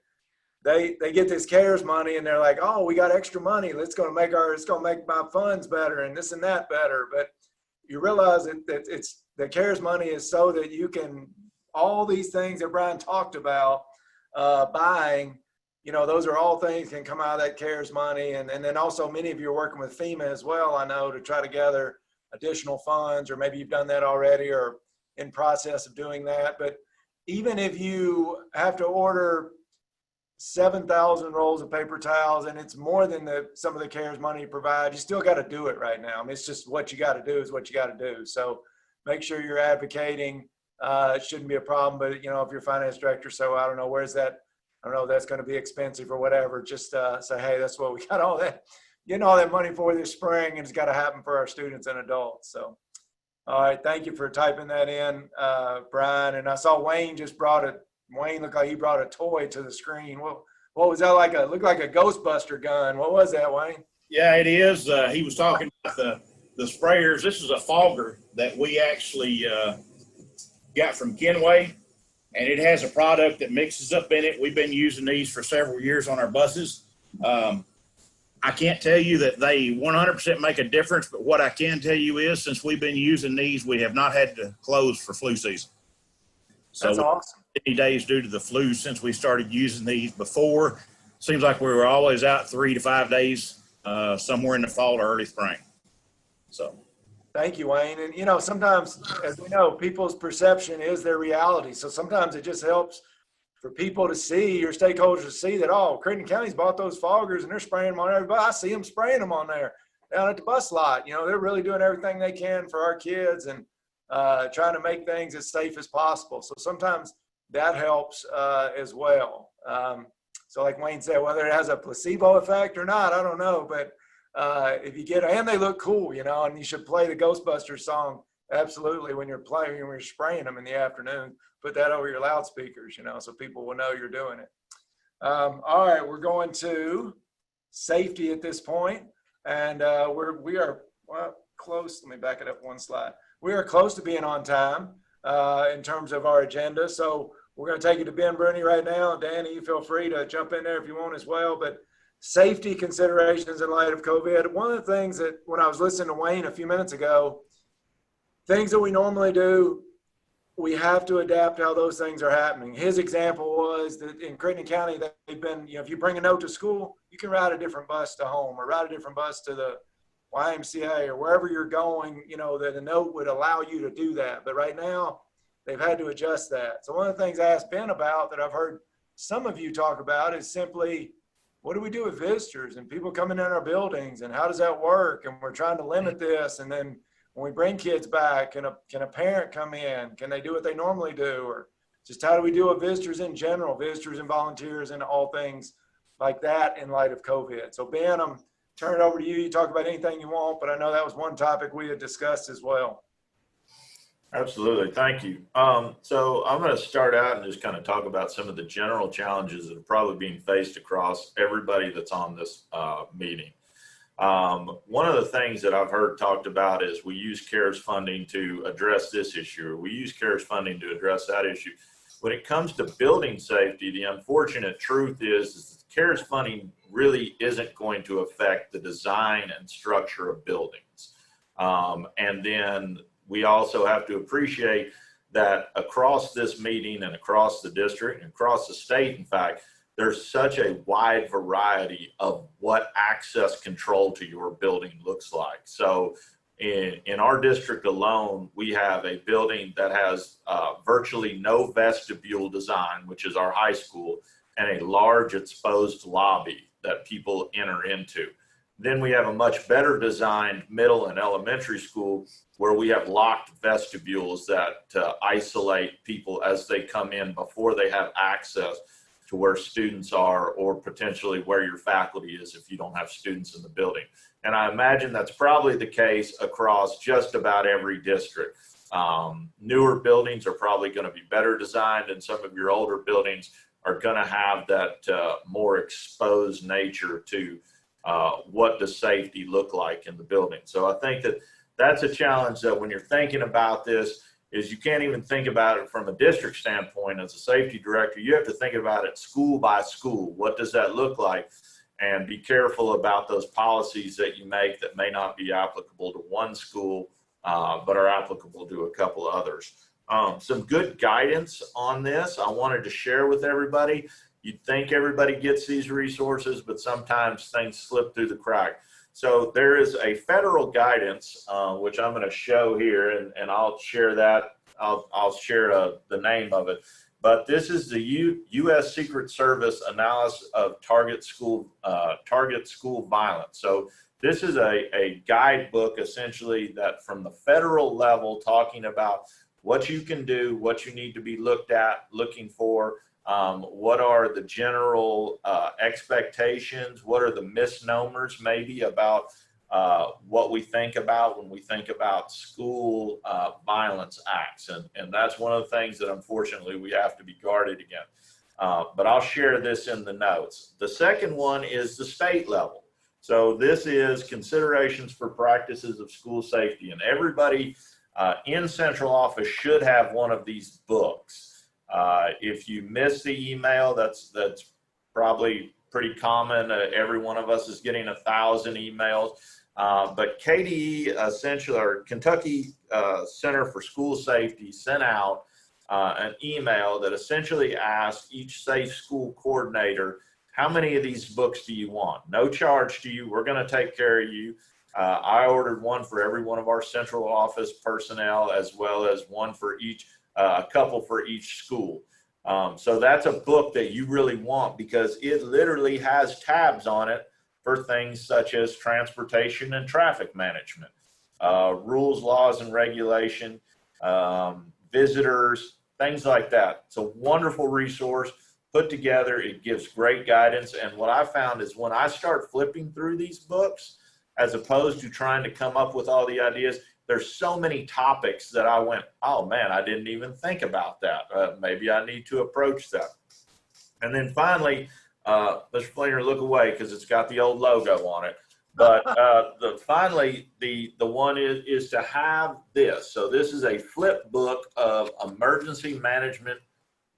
they get this CARES money and they're like, oh, we got extra money. It's going to make my funds better and this and that better. But you realize that it's the CARES money is so that you can, all these things that Brian talked about, buying, you know, those are all things can come out of that CARES money. And then also many of you are working with FEMA as well, I know, to try to gather additional funds, or maybe you've done that already or in process of doing that. But even if you have to order 7,000 rolls of paper towels and it's more than some of the CARES money you provide, you still got to do it right now. I mean, it's just what you got to do is what you got to do. So make sure you're advocating. It shouldn't be a problem, but you know, if you're finance director, so I don't know, where's that? I don't know, that's going to be expensive or whatever. Just say, hey, that's what we got all that, getting all that money for this spring, and it's got to happen for our students and adults. So, all right, thank you for typing that in, Brian. And I saw Wayne just Wayne looked like he brought a toy to the screen. What was that like? Looked like a Ghostbuster gun. What was that, Wayne? Yeah, it is. He was talking about the sprayers. This is a fogger that we actually got from Kenway, and it has a product that mixes up in it. We've been using these for several years on our buses. I can't tell you that they 100% make a difference, but what I can tell you is since we've been using these, we have not had to close for flu season. So that's awesome. 50 days due to the flu since we started using these before. Seems like we were always out 3 to 5 days somewhere in the fall or early spring. So thank you, Wayne. And you know, sometimes, as we know, people's perception is their reality. So sometimes it just helps for people to see, your stakeholders to see that, oh, Crittenden County's bought those foggers and they're spraying them on everybody. I see them spraying them on there down at the bus lot. You know, they're really doing everything they can for our kids and trying to make things as safe as possible. So sometimes that helps as well. So like Wayne said, whether it has a placebo effect or not, I don't know. But if you get, and they look cool, you know, and you should play the Ghostbusters song absolutely when you're spraying them in the afternoon. Put that over your loudspeakers, you know, so people will know you're doing it. All right, we're going to safety at this point, and we are well, close. Let me back it up one slide. We are close to being on time in terms of our agenda. So we're going to take you to Ben Bruni right now. Danny, you feel free to jump in there if you want as well. But safety considerations in light of COVID. One of the things that when I was listening to Wayne a few minutes ago, things that we normally do, we have to adapt how those things are happening. His example was that in Crittenden County, they've been, you know, if you bring a note to school, you can ride a different bus to home or ride a different bus to the YMCA or wherever you're going, you know, that the note would allow you to do that. But right now, they've had to adjust that. So one of the things I asked Ben about that I've heard some of you talk about is simply, what do we do with visitors and people coming in our buildings and how does that work? And we're trying to limit this. And then when we bring kids back, can a parent come in? Can they do what they normally do? Or just how do we deal with visitors in general, visitors and volunteers and all things like that in light of COVID? So Ben, I'm turning it over to you. You talk about anything you want, but I know that was one topic we had discussed as well. Absolutely. Thank you. So I'm going to start out and just kind of talk about some of the general challenges that are probably being faced across everybody that's on this meeting. One of the things that I've heard talked about is we use CARES funding to address this issue, or we use CARES funding to address that issue. When it comes to building safety, the unfortunate truth is CARES funding really isn't going to affect the design and structure of buildings. And then we also have to appreciate that across this meeting and across the district and across the state, in fact, there's such a wide variety of what access control to your building looks like. So in our district alone, we have a building that has virtually no vestibule design, which is our high school, and a large exposed lobby that people enter into. Then we have a much better designed middle and elementary school where we have locked vestibules that isolate people as they come in before they have access to where students are, or potentially where your faculty is if you don't have students in the building. And I imagine that's probably the case across just about every district. Newer buildings are probably going to be better designed, and some of your older buildings are going to have that more exposed nature to what does safety look like in the building. So I think that that's a challenge that when you're thinking about this, is you can't even think about it from a district standpoint. As a safety director, you have to think about it school by school. What does that look like? And be careful about those policies that you make that may not be applicable to one school, but are applicable to a couple others. Some good guidance on this I wanted to share with everybody. You'd think everybody gets these resources, but sometimes things slip through the crack. So there is a federal guidance, which I'm going to show here, and I'll share that. I'll share the name of it. But this is the U.S. Secret Service analysis of target school violence. So this is a guidebook, essentially, that from the federal level, talking about what you can do, what you need to be looking for. What are the general expectations? What are the misnomers maybe about what we think about when we think about school violence acts? And that's one of the things that unfortunately we have to be guarded against. But I'll share this in the notes. The second one is the state level. So this is considerations for practices of school safety, and everybody in central office should have one of these books. If you miss the email, that's probably pretty common. Every one of us is getting 1,000 emails. But KDE, essentially, or Kentucky Center for School Safety, sent out an email that essentially asked each safe school coordinator, how many of these books do you want? No charge to you. We're going to take care of you. I ordered one for every one of our central office personnel, as well as one for each, a couple for each school. So that's a book that you really want, because it literally has tabs on it for things such as transportation and traffic management, rules, laws, and regulation, visitors, things like that. It's a wonderful resource put together. It gives great guidance. And what I found is when I start flipping through these books, as opposed to trying to come up with all the ideas, there's so many topics that I went, oh man, I didn't even think about that. Maybe I need to approach that. And then finally, Mr. Fleener, look away because it's got the old logo on it. But finally, the one is to have this. So this is a flip book of emergency management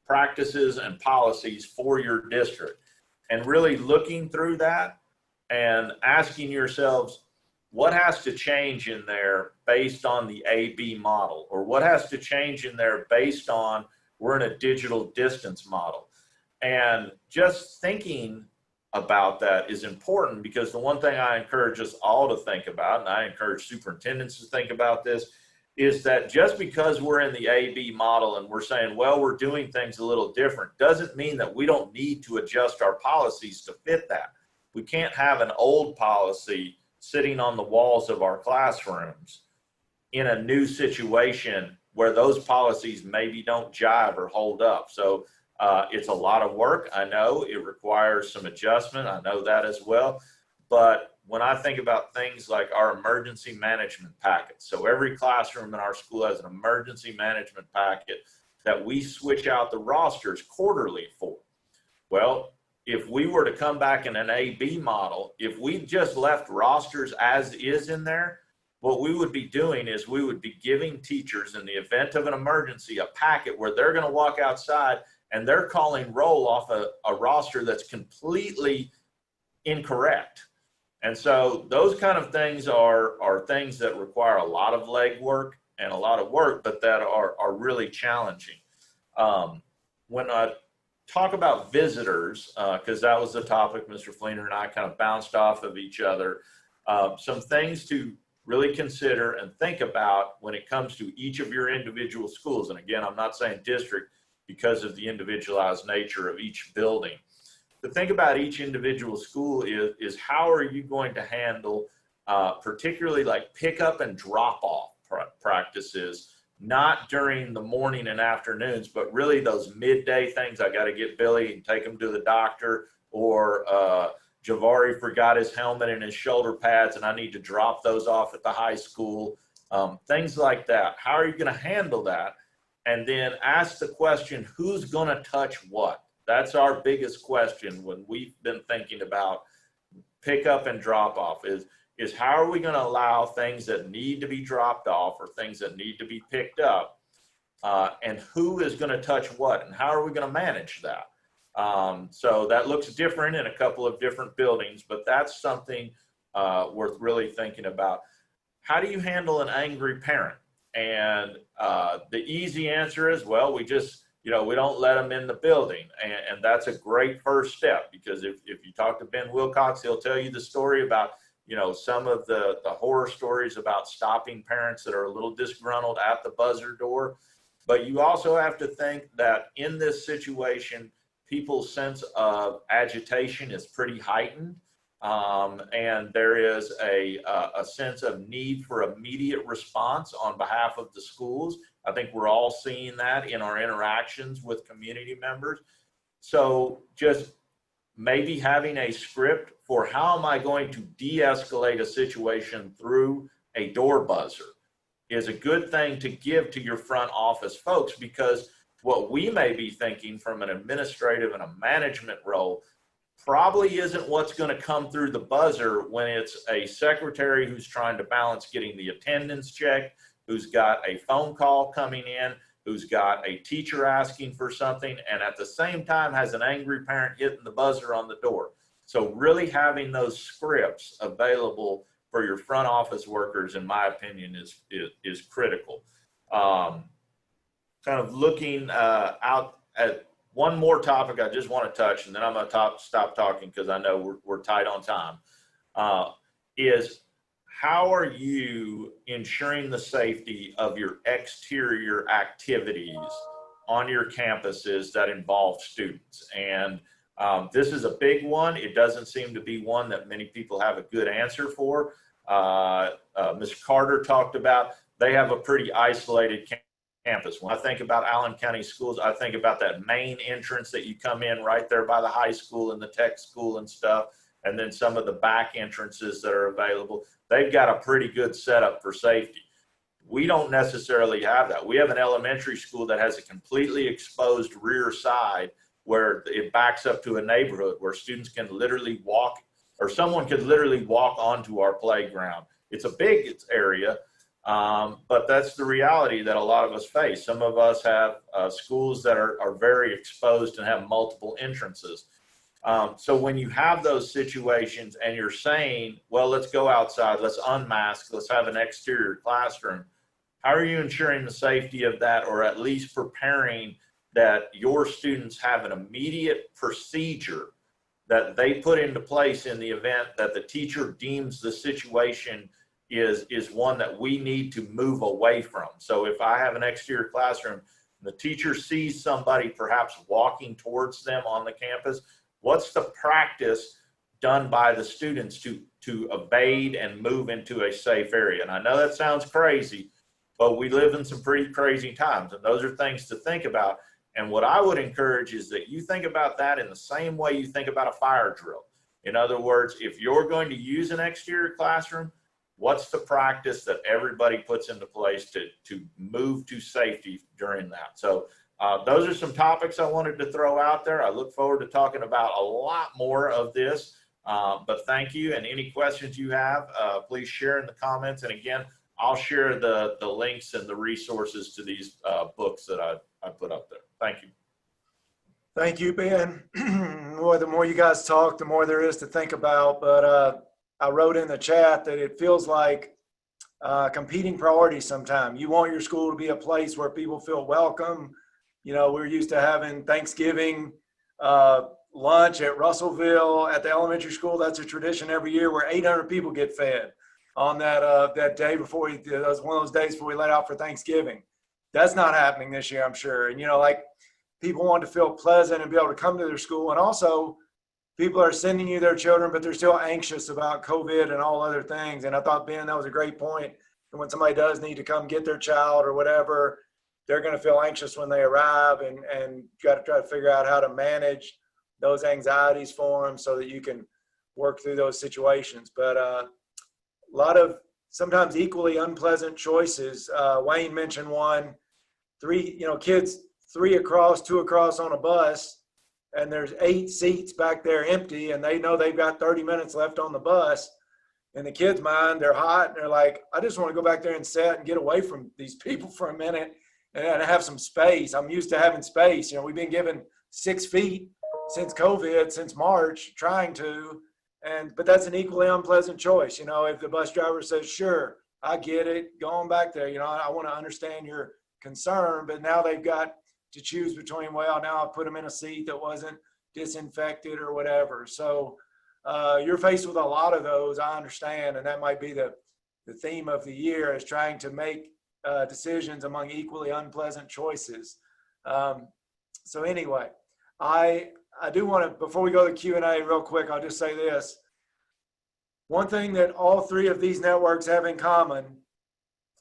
practices and policies for your district. And really looking through that and asking yourselves, what has to change in there based on the AB model? Or what has to change in there based on we're in a digital distance model? And just thinking about that is important, because the one thing I encourage us all to think about, and I encourage superintendents to think about this, is that just because we're in the AB model and we're saying, well, we're doing things a little different, doesn't mean that we don't need to adjust our policies to fit that. We can't have an old policy sitting on the walls of our classrooms in a new situation where those policies maybe don't jive or hold up. So it's a lot of work. I know it requires some adjustment. I know that as well. But when I think about things like our emergency management packet. So every classroom in our school has an emergency management packet that we switch out the rosters quarterly for. Well, if we were to come back in an A-B model, if we just left rosters as is in there, what we would be doing is we would be giving teachers, in the event of an emergency, a packet where they're going to walk outside and they're calling roll off a roster that's completely incorrect. And so those kind of things are things that require a lot of legwork and a lot of work, but that are really challenging. When I talk about visitors, because that was the topic Mr. Fleener and I kind of bounced off of each other, some things to really consider and think about when it comes to each of your individual schools. And again, I'm not saying district because of the individualized nature of each building. To think about each individual school is how are you going to handle particularly like pickup and drop off practices, not during the morning and afternoons, but really those midday things. I got to get Billy and take him to the doctor, or Javari forgot his helmet and his shoulder pads and I need to drop those off at the high school. Things like that. How are you going to handle that? And then ask the question, who's going to touch what? That's our biggest question when we've been thinking about pick up and drop off is how are we going to allow things that need to be dropped off or things that need to be picked up, and who is going to touch what, and how are we going to manage that? So that looks different in a couple of different buildings, but that's something worth really thinking about. How do you handle an angry parent? And the easy answer is, well, we just, we don't let them in the building. And that's a great first step, because if you talk to Ben Wilcox, he'll tell you the story about, some of the horror stories about stopping parents that are a little disgruntled at the buzzer door. But you also have to think that in this situation, people's sense of agitation is pretty heightened. And there is a sense of need for immediate response on behalf of the schools. I think we're all seeing that in our interactions with community members. So just maybe having a script for how am I going to de-escalate a situation through a door buzzer is a good thing to give to your front office folks, because what we may be thinking from an administrative and a management role probably isn't what's going to come through the buzzer when it's a secretary who's trying to balance getting the attendance checked, who's got a phone call coming in, who's got a teacher asking for something, and at the same time has an angry parent hitting the buzzer on the door. So really having those scripts available for your front office workers, in my opinion, is critical. Kind of looking out at one more topic I just want to touch, and then I'm going to stop talking because I know we're tight on time, is how are you ensuring the safety of your exterior activities on your campuses that involve students? And this is a big one. It doesn't seem to be one that many people have a good answer for. Ms. Carter talked about they have a pretty isolated campus. When I think about Allen County Schools, I think about that main entrance that you come in right there by the high school and the tech school and stuff, and then some of the back entrances that are available. They've got a pretty good setup for safety. We don't necessarily have that. We have an elementary school that has a completely exposed rear side where it backs up to a neighborhood where students can literally walk, or someone could literally walk onto our playground. It's a big area, but that's the reality that a lot of us face. Some of us have schools that are very exposed and have multiple entrances. So when you have those situations and you're saying, well, let's go outside, let's unmask, let's have an exterior classroom, how are you ensuring the safety of that, or at least preparing that your students have an immediate procedure that they put into place in the event that the teacher deems the situation is one that we need to move away from? So if I have an exterior classroom, the teacher sees somebody perhaps walking towards them on the campus, what's the practice done by the students to evade and move into a safe area? And I know that sounds crazy, but we live in some pretty crazy times, and those are things to think about. And what I would encourage is that you think about that in the same way you think about a fire drill. In other words, if you're going to use an exterior classroom, what's the practice that everybody puts into place to move to safety during that? So those are some topics I wanted to throw out there. I look forward to talking about a lot more of this, but thank you. And any questions you have, please share in the comments. And again, I'll share the links and the resources to these books that I put up there. Thank you. Thank you, Ben. Boy, the more you guys talk, the more there is to think about. But I wrote in the chat that it feels like competing priorities sometimes. You want your school to be a place where people feel welcome. You know, we're used to having Thanksgiving lunch at Russellville at the elementary school. That's a tradition every year where 800 people get fed on that day before that was one of those days before we let out for Thanksgiving. That's not happening this year, I'm sure. And, you know, like people want to feel pleasant and be able to come to their school. And also people are sending you their children, but they're still anxious about COVID and all other things. And I thought, Ben, that was a great point. And when somebody does need to come get their child or whatever, they're going to feel anxious when they arrive, and got to try to figure out how to manage those anxieties for them so that you can work through those situations. But a lot of sometimes equally unpleasant choices. Wayne mentioned one, kids 3 across, 2 across on a bus, and there's 8 seats back there empty, and they know they've got 30 minutes left on the bus. In the kids' mind, they're hot, and they're like, I just want to go back there and sit and get away from these people for a minute and have some space. I'm used to having space. You know, we've been given 6 feet since COVID, since March, trying to, but that's an equally unpleasant choice. You know, if the bus driver says, sure, I get it, go on back there. You know, I want to understand your concern, but now they've got to choose between, well, now I put them in a seat that wasn't disinfected or whatever. So you're faced with a lot of those, I understand, and that might be the theme of the year, is trying to make decisions among equally unpleasant choices. So anyway, I do want to, before we go to Q&A real quick, I'll just say this. One thing that all 3 of these networks have in common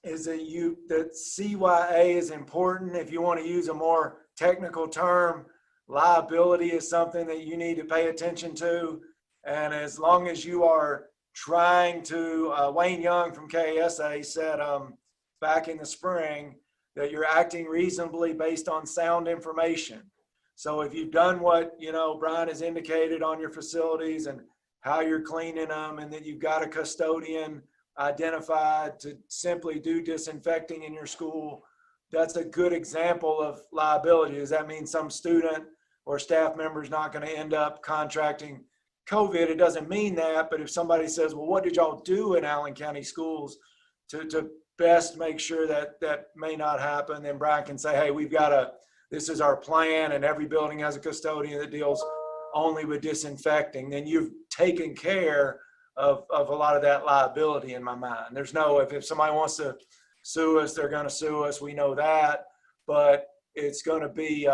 is that CYA is important. If you want to use a more technical term, liability is something that you need to pay attention to. And as long as you are trying to, Wayne Young from KSA said back in the spring that you're acting reasonably based on sound information. So if you've done what, Brian has indicated on your facilities and how you're cleaning them, and that you've got a custodian identified to simply do disinfecting in your school, that's a good example of liability. Does that mean some student or staff member is not going to end up contracting COVID? It doesn't mean that, but if somebody says, well, what did y'all do in Allen County schools to best make sure that that may not happen, then Brian can say, hey, this is our plan, and every building has a custodian that deals only with disinfecting. Then you've taken care of a lot of that liability in my mind. There's no, if somebody wants to sue us, they're going to sue us. We know that, but it's going to be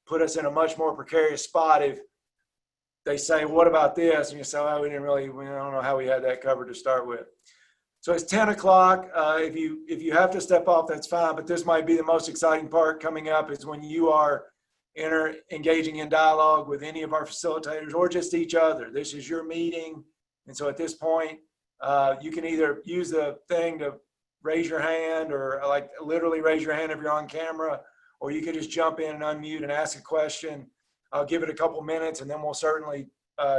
put us in a much more precarious spot if they say, what about this? And you say, oh, we don't know how we had that covered to start with. So it's 10 o'clock. If you have to step off, that's fine, but this might be the most exciting part coming up, is when you are engaging in dialogue with any of our facilitators or just each other. This is your meeting. And so at this point, you can either use the thing to raise your hand, or like literally raise your hand if you're on camera, or you could just jump in and unmute and ask a question. I'll give it a couple minutes, and then we'll certainly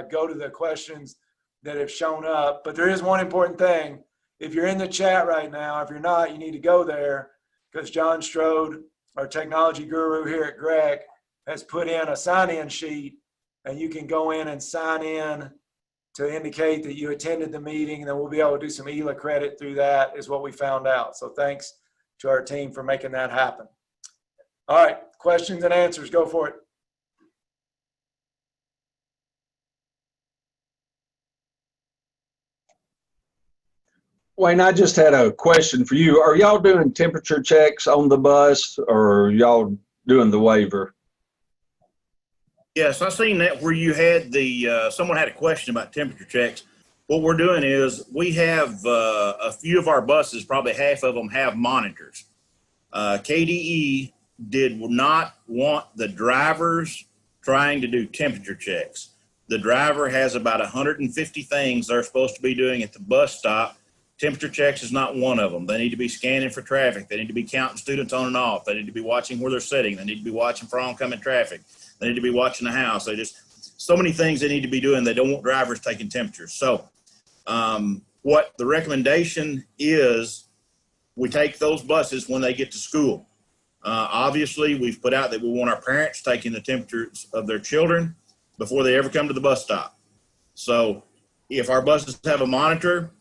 go to the questions that have shown up. But there is one important thing. If you're in the chat right now, if you're not, you need to go there, because John Strode, our technology guru here at GREC, has put in a sign-in sheet, and you can go in and sign in to indicate that you attended the meeting, and then we'll be able to do some ELA credit through that, is what we found out. So thanks to our team for making that happen. All right, questions and answers, go for it. Wayne, I just had a question for you. Are y'all doing temperature checks on the bus, or are y'all doing the waiver? Yes, I seen that where you had someone had a question about temperature checks. What we're doing is we have a few of our buses, probably half of them have monitors. KDE did not want the drivers trying to do temperature checks. The driver has about 150 things they're supposed to be doing at the bus stop. Temperature checks is not one of them. They need to be scanning for traffic. They need to be counting students on and off. They need to be watching where they're sitting. They need to be watching for oncoming traffic. They need to be watching the house. So many things they need to be doing. They don't want drivers taking temperatures. So what the recommendation is, we take those buses when they get to school. Obviously, we've put out that we want our parents taking the temperatures of their children before they ever come to the bus stop. So if our buses have a monitor,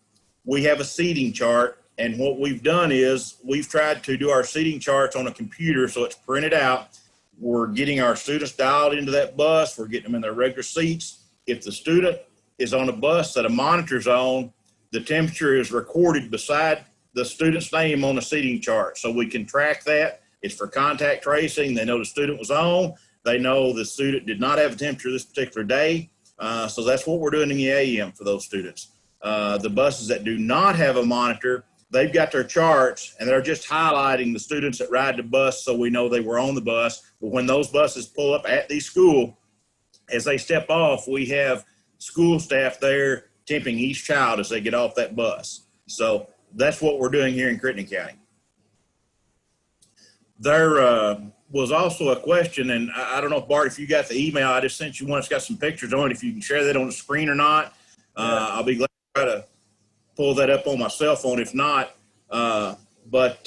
we have a seating chart. And what we've done is we've tried to do our seating charts on a computer so it's printed out. We're getting our students dialed into that bus. We're getting them in their regular seats. If the student is on a bus that a monitor's on, the temperature is recorded beside the student's name on the seating chart. So we can track that. It's for contact tracing. They know the student was on. They know the student did not have a temperature this particular day. So that's what we're doing in the AM for those students. The buses that do not have a monitor, they've got their charts and they're just highlighting the students that ride the bus so we know they were on the bus. But when those buses pull up at the school, as they step off, we have school staff there temping each child as they get off that bus. So that's what we're doing here in Crittenden County. There was also a question, and I don't know if Bart, if you got the email, I just sent you one. It's got some pictures on it. If you can share that on the screen or not, I'll be glad to try to pull that up on my cell phone. If not, but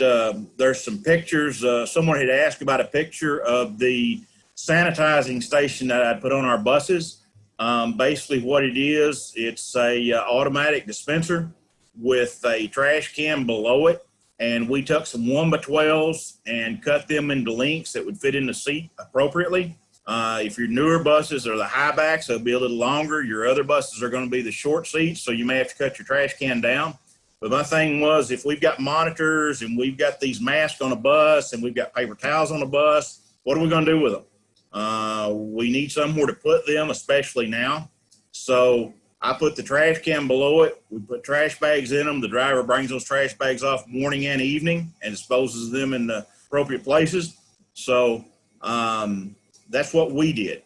there's some pictures. Someone had asked about a picture of the sanitizing station that I put on our buses. Basically what it is, it's a automatic dispenser with a trash can below it. And we took some 1x12s and cut them into lengths that would fit in the seat appropriately. If your newer buses are the high backs, they'll be a little longer. Your other buses are going to be the short seats, so you may have to cut your trash can down. But my thing was, if we've got monitors and we've got these masks on a bus and we've got paper towels on a bus, what are we going to do with them? We need somewhere to put them, especially now. So I put the trash can below it. We put trash bags in them. The driver brings those trash bags off morning and evening and disposes them in the appropriate places. So that's what we did.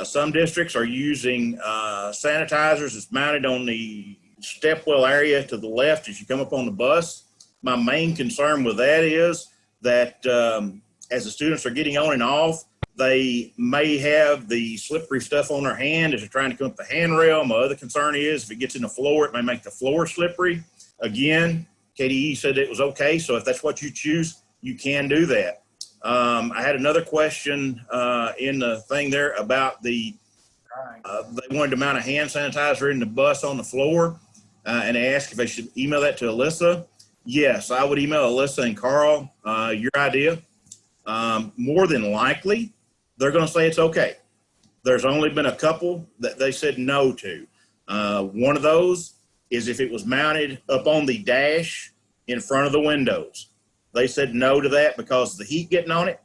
Some districts are using sanitizers. It's mounted on the stepwell area to the left as you come up on the bus. My main concern with that is that as the students are getting on and off, they may have the slippery stuff on their hand as they're trying to come up the handrail. My other concern is if it gets in the floor, it may make the floor slippery. Again, KDE said it was okay. So if that's what you choose, you can do that. I had another question in the thing there about they wanted to mount a hand sanitizer in the bus on the floor and they asked if they should email that to Alyssa. Yes, I would email Alyssa and Carl your idea. More than likely, they're going to say it's okay. There's only been a couple that they said no to. One of those is if it was mounted up on the dash in front of the windows. They said no to that because of the heat getting on it.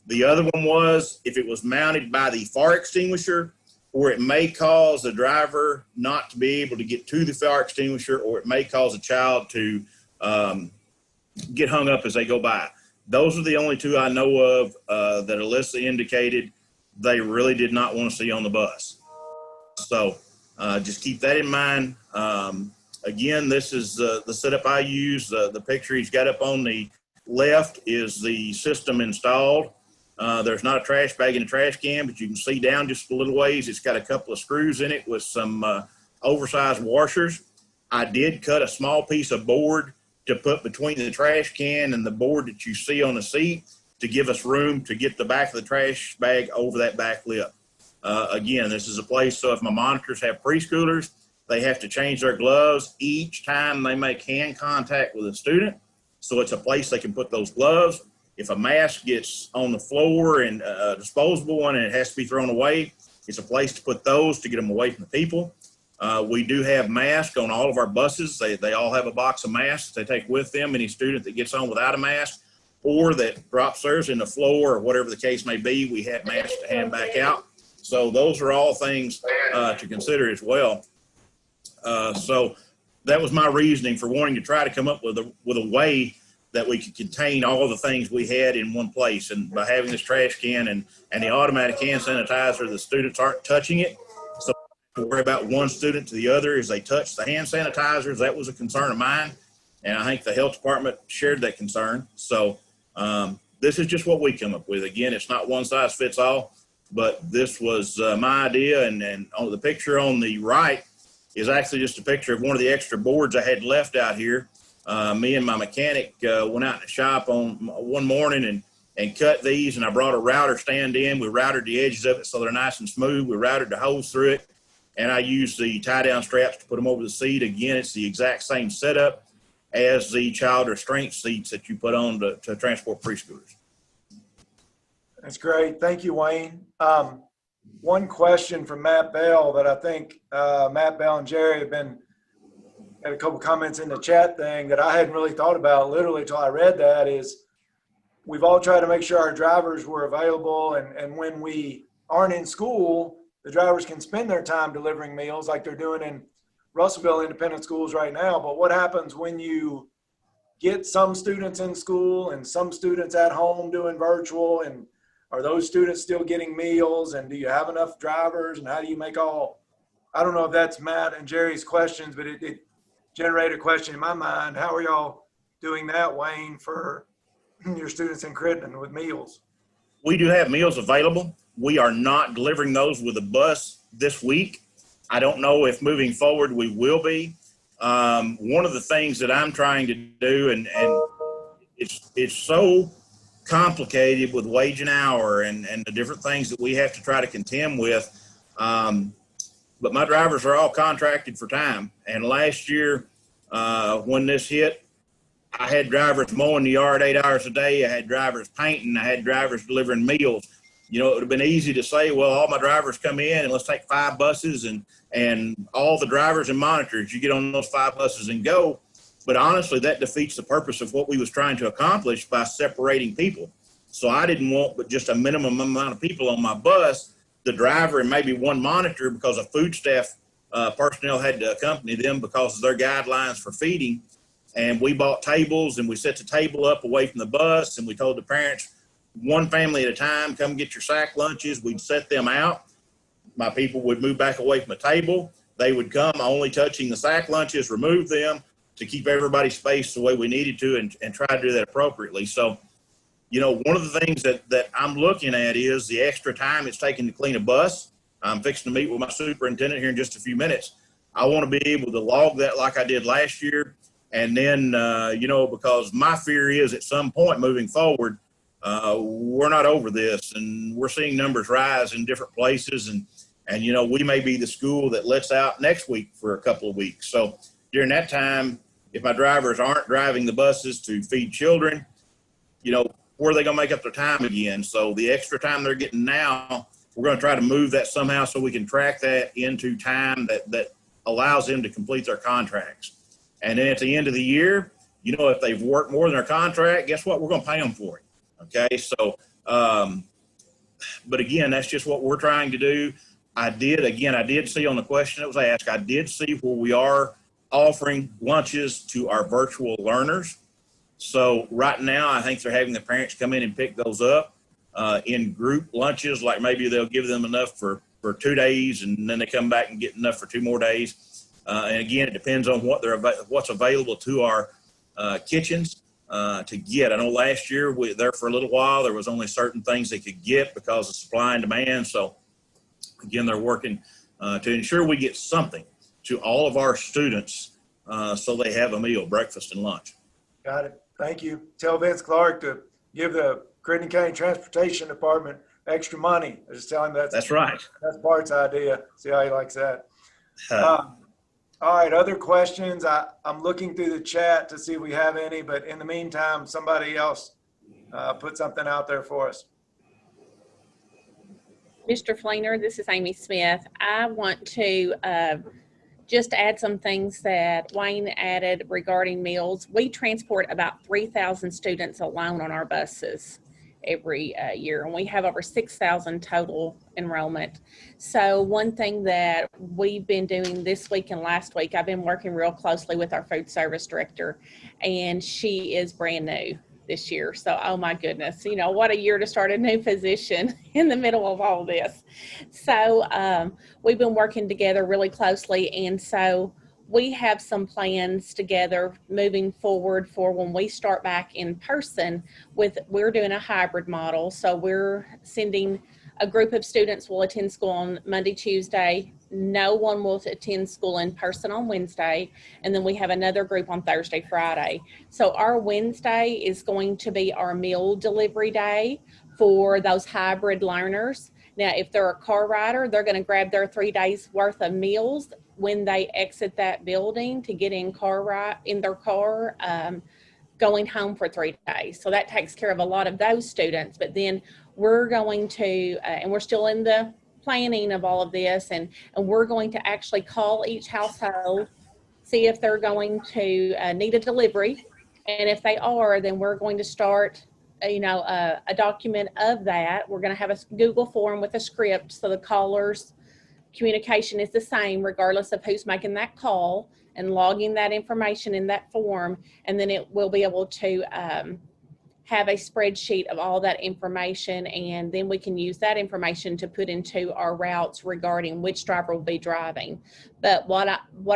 The other one was if it was mounted by the fire extinguisher, or it may cause the driver not to be able to get to the fire extinguisher, or it may cause a child to get hung up as they go by. Those are the only two I know of that Alyssa indicated they really did not want to see on the bus. So just keep that in mind. Again, this is the setup I use. The picture he's got up on the left is the system installed. There's not a trash bag in the trash can, but you can see down just a little ways. It's got a couple of screws in it with some oversized washers. I did cut a small piece of board to put between the trash can and the board that you see on the seat to give us room to get the back of the trash bag over that back lip. Again, this is a place, so if my monitors have preschoolers, they have to change their gloves each time they make hand contact with a student. So it's a place they can put those gloves. If a mask gets on the floor and a disposable one and it has to be thrown away, it's a place to put those to get them away from the people. We do have masks on all of our buses. They all have a box of masks they take with them. Any student that gets on without a mask or that drops theirs in the floor or whatever the case may be, we have masks to hand back out. So those are all things to consider as well. So that was my reasoning for wanting to try to come up with a way that we could contain all the things we had in one place. And by having this trash can and the automatic hand sanitizer, the students aren't touching it. So worry about one student to the other as they touch the hand sanitizers. That was a concern of mine. And I think the health department shared that concern. So this is just what we come up with. Again, it's not one size fits all, but this was my idea. And on the picture on the right is actually just a picture of one of the extra boards I had left out here. Me and my mechanic went out in the shop on one morning and cut these, and I brought a router stand in. We routed the edges of it so they're nice and smooth. We routed the holes through it, and I used the tie-down straps to put them over the seat. Again, it's the exact same setup as the child restraint seats that you put on to transport preschoolers. That's great. Thank you, Wayne. One question from Matt Bell that I think Matt Bell and Jerry had a couple comments in the chat thing that I hadn't really thought about literally till I read that is we've all tried to make sure our drivers were available, and when we aren't in school, the drivers can spend their time delivering meals like they're doing in Russellville independent schools right now. But what happens when you get some students in school and some students at home doing virtual, and are those students still getting meals, and do you have enough drivers, and how do you make all, I don't know if that's Matt and Jerry's questions, but it generated a question in my mind. How are y'all doing that, Wayne, for your students in Crittenden with meals? We do have meals available. We are not delivering those with a bus this week. I don't know if moving forward we will be. One of the things that I'm trying to do, and it's so complicated with wage and hour and the different things that we have to try to contend with. But my drivers are all contracted for time. And last year, when this hit, I had drivers mowing the yard 8 hours a day. I had drivers painting. I had drivers delivering meals. You know, it would have been easy to say, well, all my drivers come in and let's take 5 buses and all the drivers and monitors, you get on those 5 buses and go. But honestly, that defeats the purpose of what we was trying to accomplish by separating people. So I didn't want but just a minimum amount of people on my bus, the driver and maybe one monitor, because a food staff personnel had to accompany them because of their guidelines for feeding. And we bought tables and we set the table up away from the bus, and we told the parents, one family at a time, come get your sack lunches. We'd set them out. My people would move back away from the table. They would come only touching the sack lunches, remove them to keep everybody spaced the way we needed to, and try to do that appropriately. So, you know, one of the things that I'm looking at is the extra time it's taking to clean a bus. I'm fixing to meet with my superintendent here in just a few minutes. I want to be able to log that like I did last year. And then, you know, because my fear is at some point moving forward, we're not over this, and we're seeing numbers rise in different places. And, you know, we may be the school that lets out next week for a couple of weeks. So during that time, if my drivers aren't driving the buses to feed children, you know, where are they going to make up their time again? So the extra time they're getting now, we're going to try to move that somehow so we can track that into time that allows them to complete their contracts. And then at the end of the year, you know, if they've worked more than their contract, guess what? We're going to pay them for it. Okay. So, but again, that's just what we're trying to do. I did see on the question that was asked, I did see where we are offering lunches to our virtual learners. So right now, I think they're having the parents come in and pick those up in group lunches. Like maybe they'll give them enough for 2 days, and then they come back and get enough for 2 more days. And again, it depends on what's available to our kitchens to get. I know last year there for a little while, there was only certain things they could get because of supply and demand. So again, they're working to ensure we get something to all of our students so they have a meal, breakfast and lunch. Got it. Thank you. Tell Vince Clark to give the Crittenden County Transportation Department extra money. I just tell him that's right. That's Bart's idea. See how he likes that. All right, other questions? I'm looking through the chat to see if we have any, but in the meantime, somebody else put something out there for us. Mr. Fleener, this is Amy Smith. I want to just add some things that Wayne added regarding meals. We transport about 3,000 students alone on our buses every year, and we have over 6,000 total enrollment. So one thing that we've been doing this week and last week, I've been working real closely with our food service director, and she is brand new. this year. So, oh my goodness, you know, what a year to start a new position in the middle of all this. So, we've been working together really closely. And so we have some plans together moving forward for when we start back in person we're doing a hybrid model. So we're sending a group of students will attend school on Monday, Tuesday. No one will attend school in person on Wednesday. And then we have another group on Thursday, Friday. So our Wednesday is going to be our meal delivery day for those hybrid learners. Now, if they're a car rider, they're going to grab their 3 days worth of meals when they exit that building to get in their car, going home for 3 days. So that takes care of a lot of those students. But then we're going to, and we're still in the planning of all of this, and we're going to actually call each household, see if they're going to need a delivery. And if they are, then we're going to start a document of that. We're going to have a Google form with a script, so the callers communication is the same regardless of who's making that call, and logging that information in that form. And then it will be able to have a spreadsheet of all that information, and then we can use that information to put into our routes regarding which driver will be driving. But what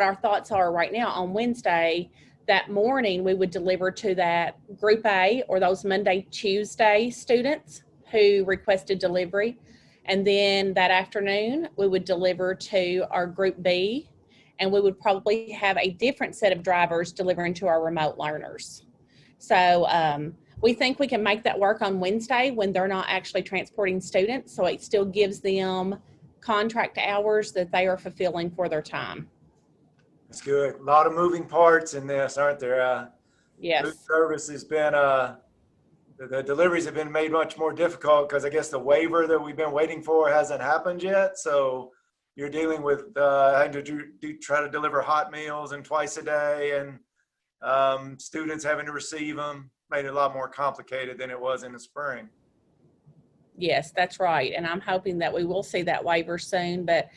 our thoughts are right now, on Wednesday that morning, we would deliver to that group A, or those Monday, Tuesday students who requested delivery. And then that afternoon, we would deliver to our group B, and we would probably have a different set of drivers delivering to our remote learners. So we think we can make that work on Wednesday when they're not actually transporting students. So it still gives them contract hours that they are fulfilling for their time. That's good. A lot of moving parts in this, aren't there? Yes. Food service has been, the deliveries have been made much more difficult because I guess the waiver that we've been waiting for hasn't happened yet. So you're dealing with having to try to deliver hot meals and twice a day, and students having to receive them. Made it a lot more complicated than it was in the spring. Yes, that's right. And I'm hoping that we will see that waiver soon. But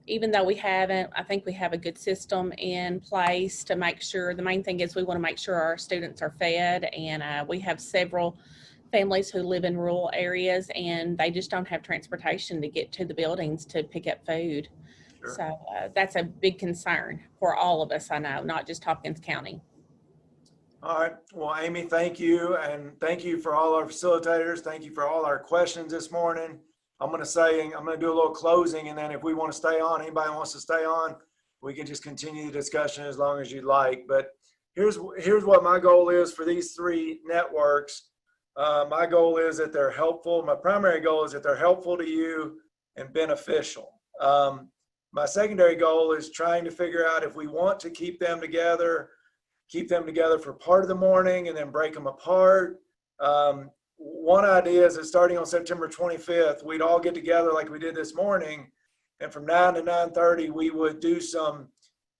even though we haven't, I think we have a good system in place to make sure. The main thing is we want to make sure our students are fed, and we have several families who live in rural areas, and they just don't have transportation to get to the buildings to pick up food. Sure. So that's a big concern for all of us, I know, not just Hopkins County. All right. Well, Amy, thank you. And thank you for all our facilitators. Thank you for all our questions this morning. I'm going to do a little closing, and then if we want to stay on, anybody wants to stay on, we can just continue the discussion as long as you'd like. But here's what my goal is for these 3 networks. My goal is that they're helpful. My primary goal is that they're helpful to you and beneficial. My secondary goal is trying to figure out if we want to keep them together for part of the morning and then break them apart. One idea is that starting on September 25th, we'd all get together like we did this morning, and from 9 to 9:30, we would do some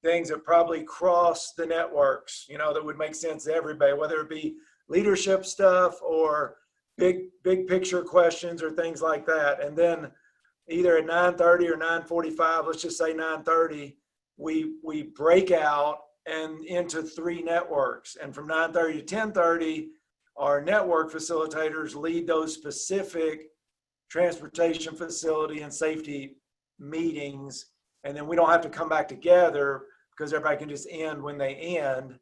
things that probably cross the networks, that would make sense to everybody, whether it be leadership stuff or big picture questions or things like that. And then either at 9:30 or 9:45, let's just say 9:30, we break out and into 3 networks. And from 9:30 to 10:30, our network facilitators lead those specific transportation facility and safety meetings. And then we don't have to come back together because everybody can just end when they end.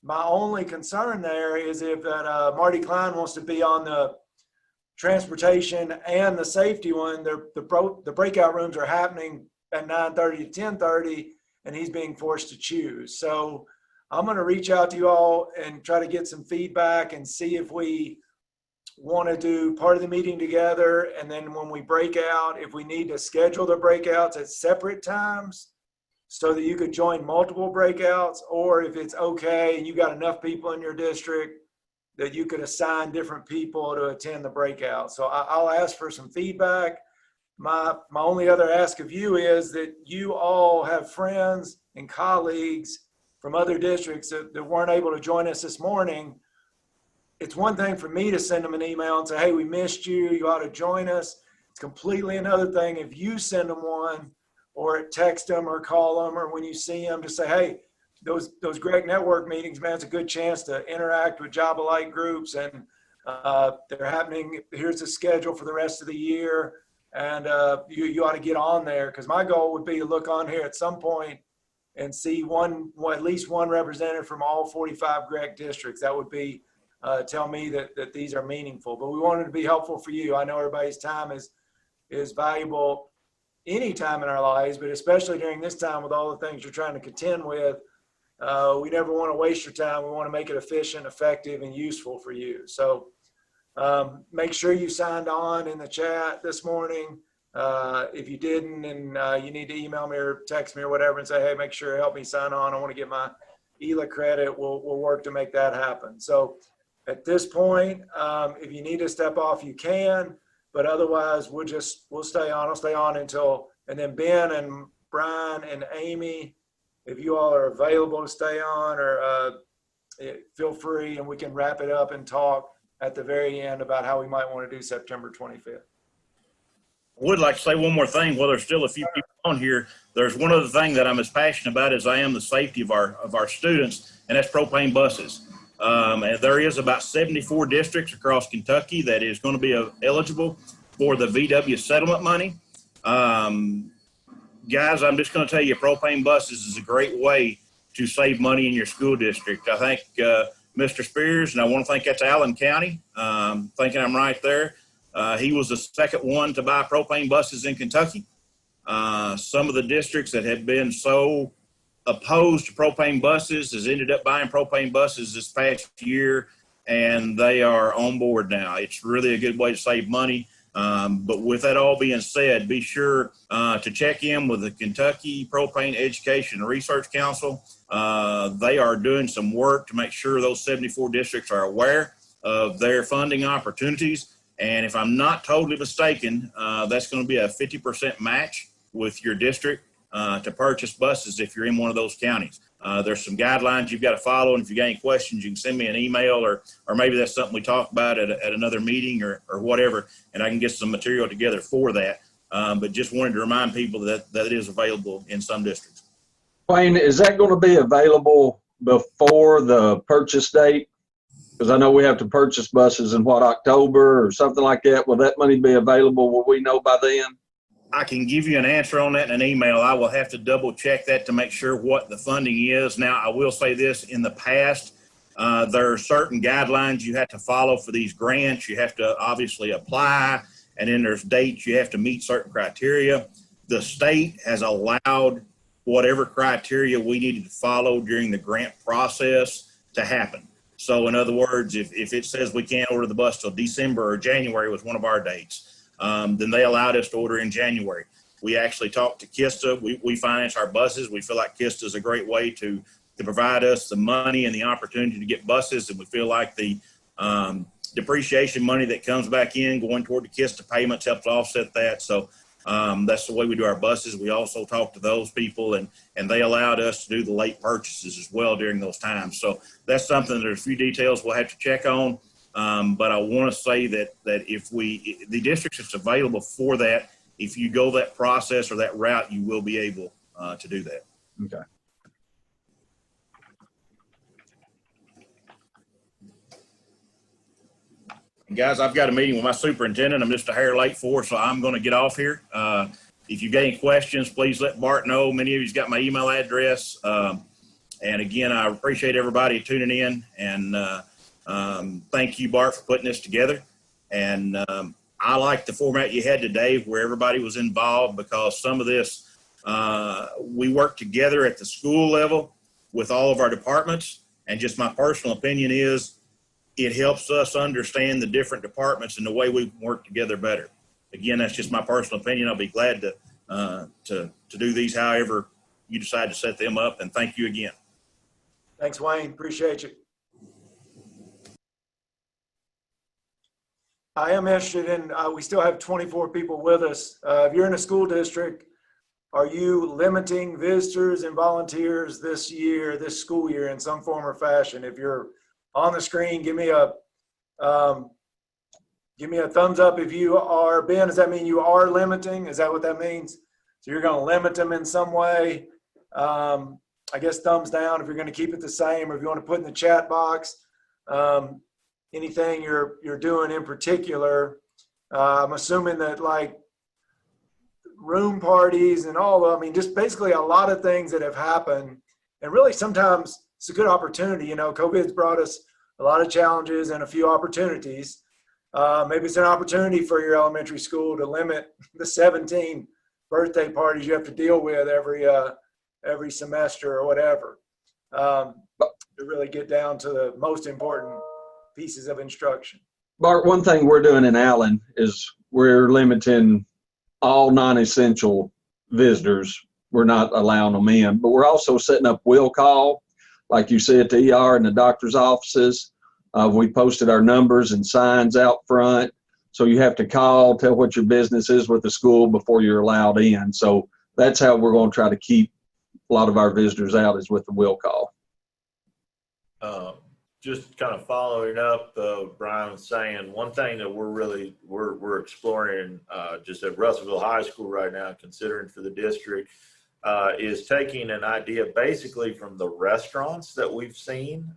My only concern there is if that Marty Klein wants to be on the transportation and the safety one, the breakout rooms are happening at 9:30 to 10:30, and he's being forced to choose. So I'm going to reach out to you all and try to get some feedback and see if we want to do part of the meeting together. And then when we break out, if we need to schedule the breakouts at separate times so that you could join multiple breakouts, or if it's okay and you got enough people in your district that you could assign different people to attend the breakout. So I'll ask for some feedback. My only other ask of you is that you all have friends and colleagues from other districts that weren't able to join us this morning. It's one thing for me to send them an email and say, hey, we missed you, you ought to join us. It's completely another thing if you send them one, or text them or call them, or when you see them to say, hey, those great network meetings, man, it's a good chance to interact with job alike groups, and they're happening. Here's the schedule for the rest of the year, and you ought to get on there, because my goal would be to look on here at some point and see at least one representative from all 45 GREC districts. That would be tell me that these are meaningful. But we wanted to be helpful for you. I know everybody's time is valuable any time in our lives, but especially during this time with all the things you're trying to contend with. We never want to waste your time. We want to make it efficient, effective, and useful for you. So make sure you signed on in the chat this morning. If you didn't, and you need to email me or text me or whatever and say, hey, make sure you help me sign on. I want to get my ELA credit. We'll work to make that happen. So at this point, if you need to step off, you can, but otherwise we'll stay on. I'll stay on until, and then Ben and Brian and Amy, if you all are available to stay on, or feel free, and we can wrap it up and talk at the very end about how we might want to do September 25th. I would like to say one more thing. While there's still a few people on here, there's one other thing that I'm as passionate about as I am the safety of our students, and that's propane buses. And there is about 74 districts across Kentucky that is going to be eligible for the VW settlement money. Guys, I'm just going to tell you, propane buses is a great way to save money in your school district. I thank Mr. Spears, and I want to thank that's Allen County. Thinking I'm right there. He was the second one to buy propane buses in Kentucky. Some of the districts that have been so opposed to propane buses has ended up buying propane buses this past year, and they are on board now. It's really a good way to save money. But with that all being said, be sure to check in with the Kentucky Propane Education and Research Council. They are doing some work to make sure those 74 districts are aware of their funding opportunities. And if I'm not totally mistaken, that's going to be a 50% match with your district to purchase buses if you're in one of those counties. There's some guidelines you've got to follow, and if you got any questions, you can send me an email, or maybe that's something we talk about at another meeting or whatever, and I can get some material together for that. But just wanted to remind people that it is available in some districts. Wayne, is that going to be available before the purchase date? Because I know we have to purchase buses in October or something like that. Will that money be available? Will we know by then? I can give you an answer on that in an email. I will have to double check that to make sure what the funding is. Now, I will say this: in the past, there are certain guidelines you have to follow for these grants. You have to obviously apply, and then there's dates you have to meet certain criteria. The state has allowed whatever criteria we needed to follow during the grant process to happen. So in other words, if it says we can't order the bus till December or January was one of our dates, then they allowed us to order in January. We actually talked to KISTA. We finance our buses. We feel like KISTA is a great way to provide us the money and the opportunity to get buses. And we feel like the depreciation money that comes back in going toward the KISTA payments helps offset that. So that's the way we do our buses. We also talked to those people, and they allowed us to do the late purchases as well during those times. So that's something, there's a few details we'll have to check on. But I want to say that if the districts that's available for that, if you go that process or that route, you will be able to do that. Okay. And guys, I've got a meeting with my superintendent. I'm just a hair late for, so I'm going to get off here. If you've got any questions, please let Bart know. Many of you's got my email address. And again, I appreciate everybody tuning in, and thank you, Bart, for putting this together. And I like the format you had today where everybody was involved, because some of this, we work together at the school level with all of our departments. And just my personal opinion is it helps us understand the different departments and the way we work together better. Again, that's just my personal opinion. I'll be glad to do these however you decide to set them up. And thank you again. Thanks, Wayne. Appreciate you. I am interested in, we still have 24 people with us. If you're in a school district, are you limiting visitors and volunteers this school year in some form or fashion? If you're on the screen, give me a thumbs up if you are. Ben, does that mean you are limiting? Is that what that means? So you're going to limit them in some way? I guess thumbs down if you're going to keep it the same, or if you want to put in the chat box anything you're doing in particular. I'm assuming that like room parties and I mean, just basically a lot of things that have happened. And really sometimes it's a good opportunity. COVID's brought us a lot of challenges and a few opportunities. Maybe it's an opportunity for your elementary school to limit the 17 birthday parties you have to deal with every semester or whatever, to really get down to the most important pieces of instruction. Bart, one thing we're doing in Allen is we're limiting all non-essential visitors. We're not allowing them in, but we're also setting up will call, like you said, to ER and the doctor's offices. We posted our numbers and signs out front. So you have to call, tell what your business is with the school before you're allowed in. So that's how we're going to try to keep a lot of our visitors out, is with the will call. Just kind of following up, Brian was saying, one thing that we're exploring just at Russellville High School right now, considering for the district, is taking an idea basically from the restaurants that we've seen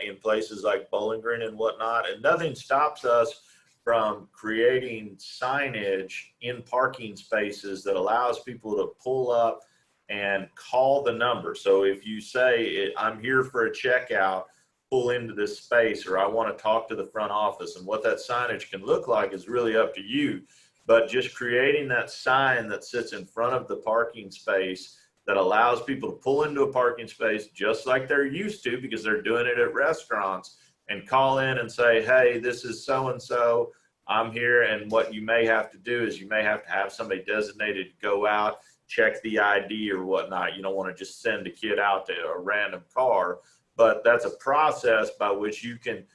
in places like Bowling Green and whatnot, and nothing stops us from creating signage in parking spaces that allows people to pull up and call the number. So if you say, I'm here for a checkout, pull into this space, or I want to talk to the front office, and what that signage can look like is really up to you. But just creating that sign that sits in front of the parking space that allows people to pull into a parking space just like they're used to, because they're doing it at restaurants, and call in and say, hey, this is so-and-so, I'm here. And what you may have to do is you may have to have somebody designated to go out, check the ID or whatnot. You don't want to just send a kid out to a random car. But that's a process by which you can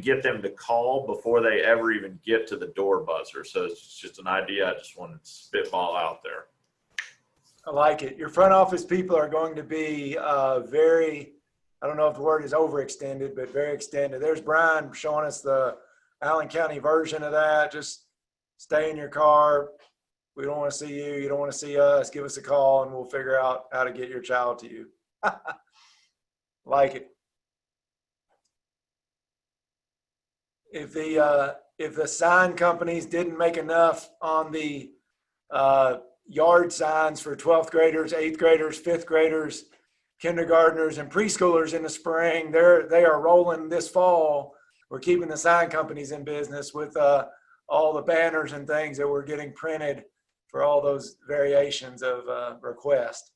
get them to call before they ever even get to the door buzzer. So it's just an idea I just wanted to spitball out there. I like it. Your front office people are going to be very, I don't know if the word is overextended, but very extended. There's Brian showing us the Allen County version of that. Just stay in your car. We don't want to see you. You don't want to see us. Give us a call and we'll figure out how to get your child to you. Like it. If the sign companies didn't make enough on the yard signs for 12th graders, 8th graders, 5th graders, kindergartners, and preschoolers in the spring, they are rolling this fall. We're keeping the sign companies in business with all the banners and things that we're getting printed for all those variations of requests.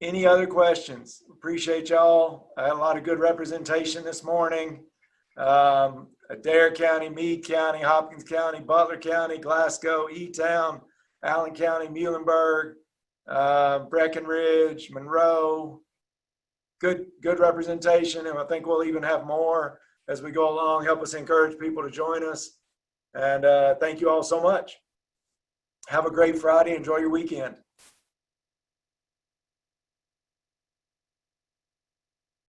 Any other questions? Appreciate y'all. I had a lot of good representation this morning. Adair County, Meade County, Hopkins County, Butler County, Glasgow, E-Town, Allen County, Muhlenberg, Breckenridge, Monroe. Good representation, and I think we'll even have more as we go along. Help us encourage people to join us. And thank you all so much. Have a great Friday. Enjoy your weekend.